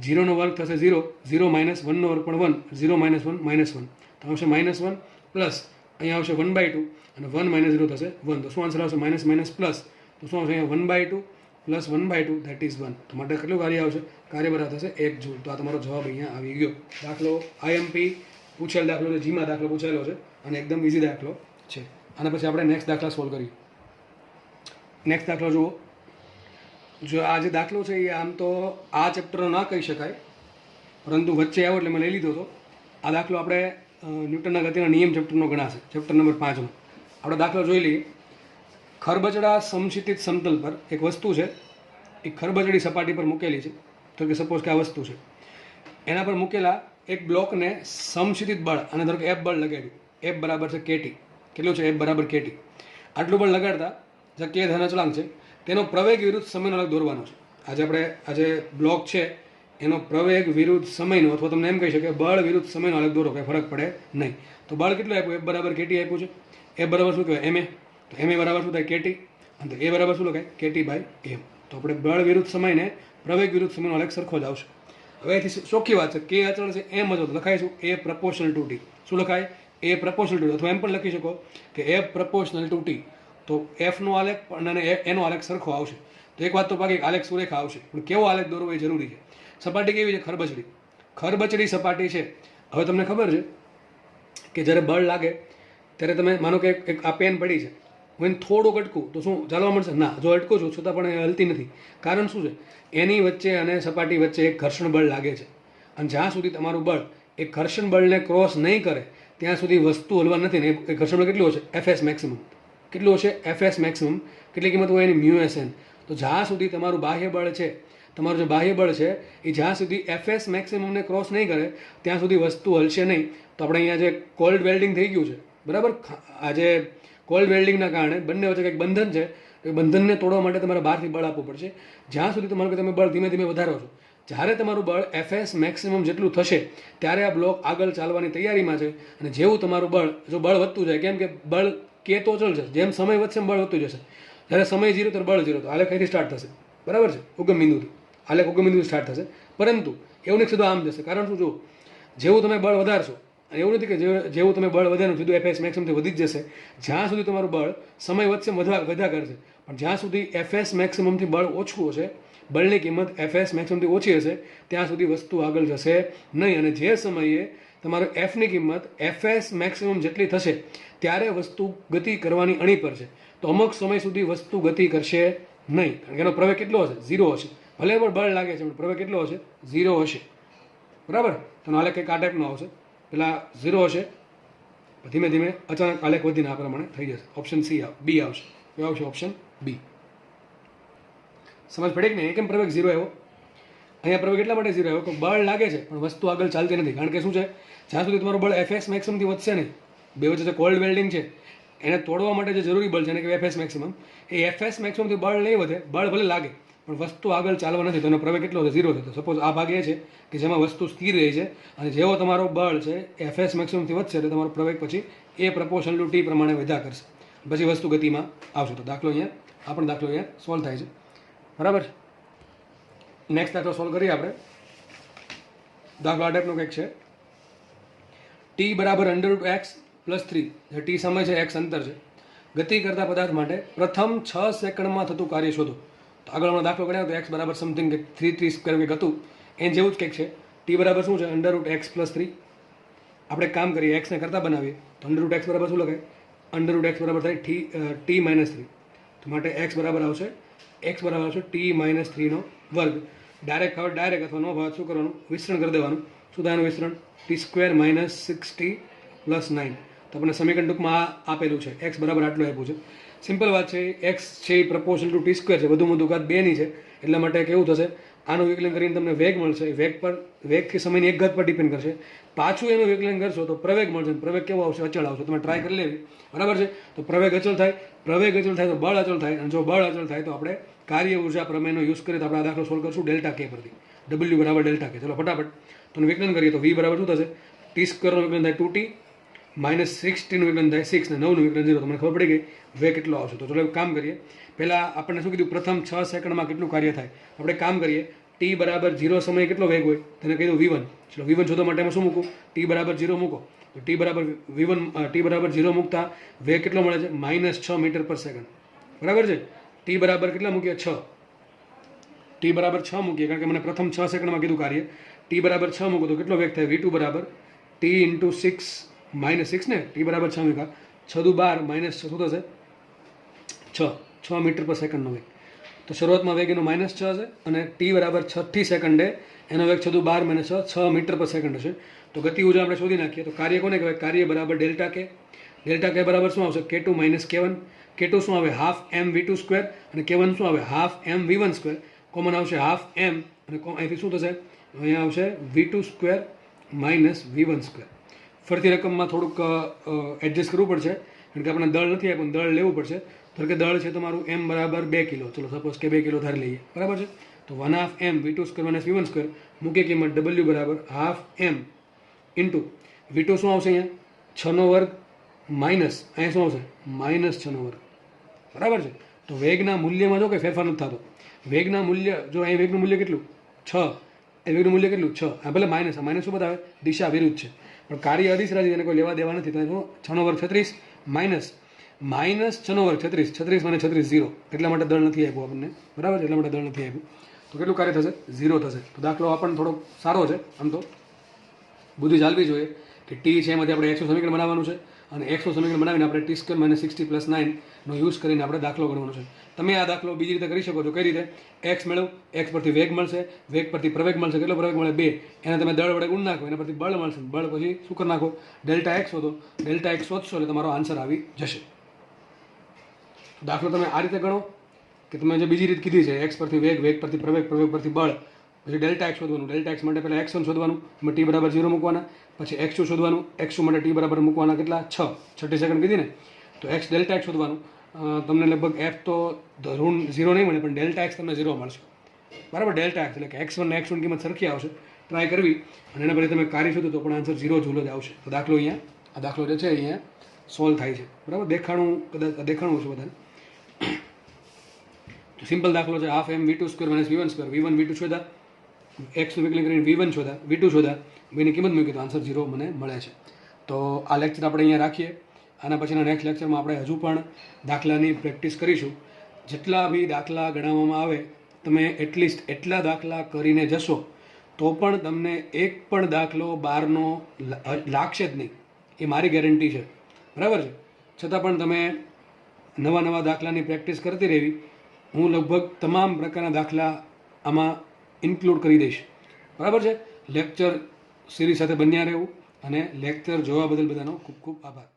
0 નો વર્ગ થશે 0, 0 - 1 નો વર્ગ પણ 1, 0 - 1 -1. તો આવશે -1 પ્લસ અહીંયા આવશે 1/2 અને 1 માઇનસ 0 થશે 1. તો શું આન્સર આવશે? Minus minus plus. તો શું આવશે અહીંયા 1/2 પ્લસ 1/2 ધેટ ઇઝ 1. તો માટે કેટલું કાર્ય આવશે? કાર્ય બરાબર થશે 1 જૂલ. તો આ તમારો જવાબ અહીંયા આવી ગયો. દાખલો આઈએમપી પૂછેલ દાખલો છે, જીમાં દાખલો પૂછેલો છે અને એકદમ ઇઝી દાખલો છે. આના પછી આપણે નેક્સ્ટ દાખલા સોલ્વ કરીએ. નેક્સ્ટ દાખલો જુઓ. જો આ જે દાખલો છે એ આમ તો આ ચેપ્ટરનો ના કહી શકાય, પરંતુ વચ્ચે આવ્યો એટલે મેં લઈ લીધો હતો. આ દાખલો આપણે ન્યૂટનના ગતિના નિયમ ચેપ્ટરનો ગણાશે, ચેપ્ટર નંબર 5નો. આપણે દાખલો જોઈ લઈએ. ખરબચડા સમક્ષિતિજ સમતલ પર એક વસ્તુ છે, એ ખરબચડી સપાટી પર મૂકેલી છે. તો કે સપોઝ કે આ વસ્તુ છે, એના પર મૂકેલા એક બ્લોકને સમક્ષિતિજ બળ અને ધારો કે એફ બળ લગાડ્યું. એફ બરાબર છે કેટી. કેટલું છે? એફ બરાબર કેટી. આટલું બળ લગાડતા જે કે ધન અચળાંક છે તેનો પ્રવેગ વિરુદ્ધ સમયનો આલેખ દોરવાનો છે. આજે બ્લોક છે એનો પ્રવેગ વિરુદ્ધ સમયનો, અથવા તમને એમ કહી શકે બળ વિરુદ્ધ સમયનો આલેખ દોરો, કંઈ ફરક પડે નહીં. તો બળ કેટલું આપ્યું? એફ બરાબર કેટી આપ્યું છે. એફ બરાબર શું કહેવાય? એમએ. તો એમએ બરાબર શું થાય? કેટી. અને એ બરાબર શું લખાય? KT by M. તો આપણે બળ વિરુદ્ધ સમયને પ્રવેગ વિરુદ્ધ સમયનો આલેખ સરખો જ આવશે. હવે એથી ચોખ્ખી વાત છે, કે અચળ છે એમ જ લખાઈશું એ પ્રપોર્શનલ ટુ ટી. શું લખાય? એ પ્રપોર્શનલ ટુ. અથવા એમ પણ લખી શકો કે એફ પ્રપોર્શનલ ટુ ટી. તો એફનો આલેખ અને એનો આલેખ સરખો આવશે. તો એક વાત તો બાકી, આલેખ સુરેખા આવશે, પણ કેવો આલેખ દોરવો એ જરૂરી છે. સપાટી કેવી છે? ખરબચડી. ખરબચડી સપાટી છે. હવે તમને ખબર છે કે જ્યારે બળ લાગે ત્યારે તમે માનો કે એક આ પેન પડી છે, હું એને થોડુંક અટકું તો શું ચાલવા મળશે? ના. જો અટકું છું છતાં પણ એ હલતી નથી. કારણ શું છે? એની વચ્ચે અને સપાટી વચ્ચે એક ઘર્ષણ બળ લાગે છે. અને જ્યાં સુધી તમારું બળ એ ઘર્ષણ બળને ક્રોસ નહીં કરે ત્યાં સુધી વસ્તુ હલવા નથી. ને એ ઘર્ષણ બળ કેટલું હશે? FS maximum. કેટલું હશે? FS maximum. કેટલી કિંમત હોય એની? મ્યુએસએન. તો જ્યાં સુધી તમારું બાહ્ય બળ છે, તમારું જે બાહ્ય બળ છે એ જ્યાં સુધી એફએસ મેક્સિમમને ક્રોસ નહીં કરે ત્યાં સુધી વસ્તુ હલશે નહીં. તો આપણે અહીંયા જે કોલ્ડ વેલ્ડિંગ થઈ ગયું છે, બરાબર, આજે કોલ્ડ વેલ્ડિંગના કારણે બંને વચ્ચે કંઈક બંધન છે. એ બંધનને તોડવા માટે તમારે બહારથી બળ આપવું પડશે. જ્યાં સુધી તમારું કે તમે બળ ધીમે ધીમે વધારો છો, જ્યારે તમારું બળ એફએસ મેક્સિમમ જેટલું થશે ત્યારે આ બ્લોક આગળ ચાલવાની તૈયારીમાં છે. અને જેવું તમારું બળ, જો બળ વધતું જાય, કેમ કે બળ કે તો ચલશે, જેમ સમય વધશે બળ વધતું જશે. જ્યારે સમય 0 તો બળ 0. તો આલેખ અહીંથી સ્ટાર્ટ થશે, બરાબર છે, ઉગમ બિંદુથી. આલેખ ઉગમ બિંદુથી સ્ટાર્ટ થશે. પરંતુ એવું નહીં સીધું આમ જશે. કારણ શું? જો જેવું તમે બળ વધારશો, એવું નથી કે જેવું તમે બળ વધારો સીધું એફએસ મેક્સિમમથી વધી જ જશે. જ્યાં સુધી તમારું બળ સમય વધશે વધા કરશે, પણ જ્યાં સુધી એફએસ મેક્સિમમથી બળ ઓછું હશે, બળની કિંમત એફએસ મેક્સિમમથી ઓછી હશે, ત્યાં સુધી વસ્તુ આગળ જશે નહીં. અને જે સમયે તમારો એફની કિંમત એફએસ મેક્સિમમ જેટલી થશે ત્યારે વસ્તુ ગતિ કરવાની અણી પર છે. તો અમુક સમય સુધી વસ્તુ ગતિ કરશે નહીં, કારણ કે એનો પ્રવેગ કેટલો હશે? 0 હશે. ભલે પણ બળ લાગે છે પણ પ્રવેગ કેટલો હશે? 0 હશે, બરાબર. તો આલેખ કંઈક આ ટાઈપનો આવશે. પેલા 0 હશે, ધીમે ધીમે અચાનક આલેખ વધીને આ પ્રમાણે થઈ જશે. ઓપ્શન બી આવશે. કયો આવશે? Option B. સમજ પડી કે નહીં? કેમ પ્રવેગ 0 આવ્યો? અહીંયા પ્રવેગ એટલા માટે 0 આવ્યો કે બળ લાગે છે પણ વસ્તુ આગળ ચાલતી નથી. કારણ કે શું છે? જ્યાં સુધી તમારું બળ એફએસ મેક્સિમમથી વધશે નહીં, બે વચ્ચે જે કોલ્ડ વેલ્ડિંગ છે એને તોડવા માટે જે જરૂરી બળ છે એને કે એફએસ મેક્સિમમ, એ એફએસ મેક્સિમમથી બળ નહીં વધે. બળ ભલે લાગે પણ વસ્તુ આગળ ચાલવા નથી. તો એનો પ્રવેગ કેટલો છે? 0 છે. તો સપોઝ આ ભાગ એ છે કે જેમાં વસ્તુ સ્થિર રહી છે, અને જેવો તમારો બળ છે એફએસ મેક્સિમમથી વધશે એટલે તમારો પ્રવેગ પછી એ પ્રપોર્શનલ ટુ ટી પ્રમાણે વધ્યા કરશે. પછી વસ્તુ ગતિમાં આવશે. તો દાખલો અહીંયા આ પણ દાખલો અહીંયા સોલ્વ થાય છે, બરાબર. નેક્સ્ટ દાખલો સોલ્વ કરીએ આપણે. દાખલો આ ટાઈપનો કંઈક છે. ટી બરાબર √x+3, જે ટી સમય છે, એક્સ અંતર છે, ગતિ કરતા પદાર્થ માટે પ્રથમ 6 સેકન્ડમાં થતું કાર્ય શોધો. તો આગળ હમણાં દાખલો ગણ્યો તો એક્સ બરાબર સમથિંગ 3 કંઈક હતું, એને જેવું જ કંઈક છે. ટી બરાબર શું છે? √x+3. આપણે કામ કરીએ, એક્સને કરતા બનાવીએ તો √x બરાબર શું લખાય? √x બરાબર થાય t-3. તો માટે એક્સ બરાબર આવશે t-3 નો વર્ગ. ડાયરેક્ટ અથવા નો ભાવ શું કરવાનું? વિસ્તરણ કરી દેવાનું. શું થાય એનું વિસ્તરણ? t² - 6t + 9. તો આપણે સમીકરણ ટૂંકમાં આ આપેલું છે. એક્સ બરાબર આટલું આપ્યું છે. સિમ્પલ વાત છે. એક્સ છે એ પ્રપોર્શનલ ટુ t² છે, વધુ ઘાત 2ની છે. એટલા માટે કેવું થશે? આનું વિકલન કરીને તમને વેગ મળશે. વેગથી સમયની 1 ઘાત પર ડિપેન્ડ કરશે. પાછું એનું વિકલન કરશો તો પ્રવેગ મળશે. પ્રવેગ કેવો આવશે? અચળ આવશે. તમે ટ્રાય કરી લેવી, બરાબર છે. તો પ્રવેગ અચળ થાય તો બળ અચળ થાય. અને જો બળ અચળ થાય તો આપણે કાર્ય ઉર્જા પ્રમેયનો યુઝ કરીએ તો આપણે આ દાખલો સોલ્વ કરશું ડેલ્ટા કે પરથી. W બરાબર ડેલ્ટા કે. ચલો ફટાફટ તો વિકલન કરીએ તો V બરાબર શું થશે? t² નું વિકલન થાય 2t -16 નું વિકલન થાય 6 ને 9 નું વિકલન 0. તમને ખબર પડી ગઈ વેગ કેટલો આવશે. તો ચલો કામ કરીએ. પહેલાં આપણને શું કીધું? પ્રથમ 6 સેકન્ડમાં કેટલું કાર્ય થાય. આપણે કામ કરીએ. t બરાબર 0 સમયે કેટલો વેગ હોય તેને કહી દઉં v1. ચલો v1 શોધવા માટે શું મૂકું? t બરાબર 0 મૂકો. તો ટી બરાબર 0 મૂકતા વેગ કેટલો મળે છે -6 મીટર પર સેકન્ડ, બરાબર છે. ટી બરાબર કેટલા મૂકીએ 6, ટી બરાબર 6 મૂકીએ કારણ કે મને પ્રથમ 6 સેકન્ડમાં કીધું કાર્ય. ટી બરાબર 6 મૂકો તો કેટલો વેગ થાય v2 બરાબર ટી ઇન્ટુ 6 -6 ને ટી બરાબર 6 મૂકા 6 દુ 12 માઇનસ 6 શું થશે 6 મીટર પર સેકન્ડનો વેગ. તો શરૂઆતમાં વેગ એનો -6 છે અને ટી બરાબર 6 સેકન્ડે એનો વેગ 6 દુ 12 6 મીટર પર સેકન્ડ હશે. તો ગતિ ઉર્જા આપણે શોધી નાખીએ તો કાર્ય કોને કહેવાય, કાર્ય બરાબર ડેલ્ટા કે. ડેલ્ટા કે બરાબર શું આવશે k2 - k1. k2 શું આવે હાફ એમ v2 સ્ક્વેર અને k1 શું આવે half M v1 square. Common આવશે હાફ એમ અને અહીંથી શું થશે અહીંયા આવશે v2 square minus v1 square. ફરતી રકમમાં થોડુંક એડજસ્ટ કરવું પડશે કારણ કે આપણે દળ નથી આપ્યું, દળ લેવું પડશે. ધારો કે દળ છે તમારું m બરાબર 2 કિલો, ચલો સપોઝ કે 2 કિલો ધારી લઈએ, બરાબર છે. તો 1/2 m v2 square minus v1 square મૂકીએ કિંમત w બરાબર હાફ એમ ઇન્ટુ v2 શું આવશે અહીંયા 6 નો વર્ગ માઇનસ અહીંયા શું આવશે -6 નો વર્ગ, બરાબર છે. તો વેગના મૂલ્યમાં જો કંઈ ફેરફાર નથી થતો. વેગના મૂલ્ય જો અહીં વેગનું મૂલ્ય કેટલું 6, એ વેગનું મૂલ્ય કેટલું 6, આ ભલે માઇનસ શું બતાવે દિશા વિરુદ્ધ છે પણ કાર્ય અધિશ્રાજ એને કોઈ લેવા દેવા નથી. તો 6 નો વર્ગ 36 માઇનસ -6 નો વર્ગ 36 મને 36 0, એટલા માટે દળ નથી આપ્યું આપણને, બરાબર છે, એટલા માટે દળ નથી આપ્યું. તો કેટલું કાર્ય થશે 0 થશે. તો દાખલો આપણને થોડો સારો છે, આમ તો બુદ્ધિ ચાલવી જોઈએ કે ટી છે એમાંથી આપણે એક્સનું સમીકરણ બનાવવાનું છે અને એક્સનું સમીકરણ બનાવીને આપણે ટી સ્ક્વેર -60 + 9 નો યુઝ કરીને આપણે દાખલો ગણવાનો છે. તમે આ દાખલો બીજી રીતે કરી શકો છો. કઈ રીતે એક્સ મેળવો, એક્સ પરથી વેગ મળશે, વેગ પરથી પ્રવેગ મળશે, કેટલો પ્રવેગ મળે 2, એને તમે દળ વડે ગુણ નાખો, એના પરથી બળ મળશે, બળ પછી શું કરી નાખો ડેલ્ટા એક્સ શોધો, ડેલ્ટા એક્સ શોધશો એટલે તમારો આન્સર આવી જશે. દાખલો તમે આ રીતે ગણો કે તમે જે બીજી રીત કીધી છે એક્સ પરથી વેગ, વેગ પરથી પ્રવેગ, પ્રવેગ પરથી બળ, પછી ડેલ્ટા એક્સ શોધવાનું. ડેલ્ટા એક્સ માટે પહેલાં x1 શોધવાનું, એમાં ટી બરાબર 0 મૂકવાના, પછી x2 શોધવાનું, x2 માટે ટી બરાબર મૂકવાના કેટલા 6 સેકન્ડ કીધી ને, તો એક્સ ડેલ્ટા એક્સ શોધવાનું. તમને લગભગ f તો ઋણ 0 નહીં મળે પણ ડેલ્ટા એક્સ તમને 0 મળશે, બરાબર. ડેલ્ટા એક્સ એટલે કે x1 ને x2 ની કિંમત સરખી આવશે, ટ્રાય કરવી અને એના પછી તમે કાર્ય શોધો તો પણ આન્સર 0 જ આવશે. તો દાખલો અહીંયા આ દાખલો જે છે અહીંયા સોલ્વ થાય છે, બરાબર. કદાચ દેખાણું છે બધાને. તો સિમ્પલ દાખલો છે half M v2 square minus v1 square, v1 v2 શોધા, એક્સનું વિકલન કરીને v1 શોધા, v2 શોધા, બેની કિંમત મૂકી તો આન્સર 0 મને મળે છે. તો આ લેક્ચર આપણે અહીંયા રાખીએ. આના પછીના નેક્સ્ટ લેક્ચરમાં આપણે હજુ પણ દાખલાની પ્રેક્ટિસ કરીશું. જેટલા બી દાખલા ગણાવવામાં આવે તમે એટલીસ્ટ એટલા દાખલા કરીને જશો તો પણ તમને એક પણ દાખલો 12નો લાગશે જ નહીં, એ મારી ગેરંટી છે, બરાબર છે. છતાં પણ તમે નવા દાખલાની પ્રેક્ટિસ કરતી રહેવી. હું લગભગ તમામ પ્રકારના દાખલા આમાં ઇન્ક્લુડ કરી દઈશ, બરાબર છે. લેક્ચર સિરીઝ સાથે બન્યા રહેવું અને લેક્ચર જોવા બદલ બધાનો ખૂબ ખૂબ આભાર.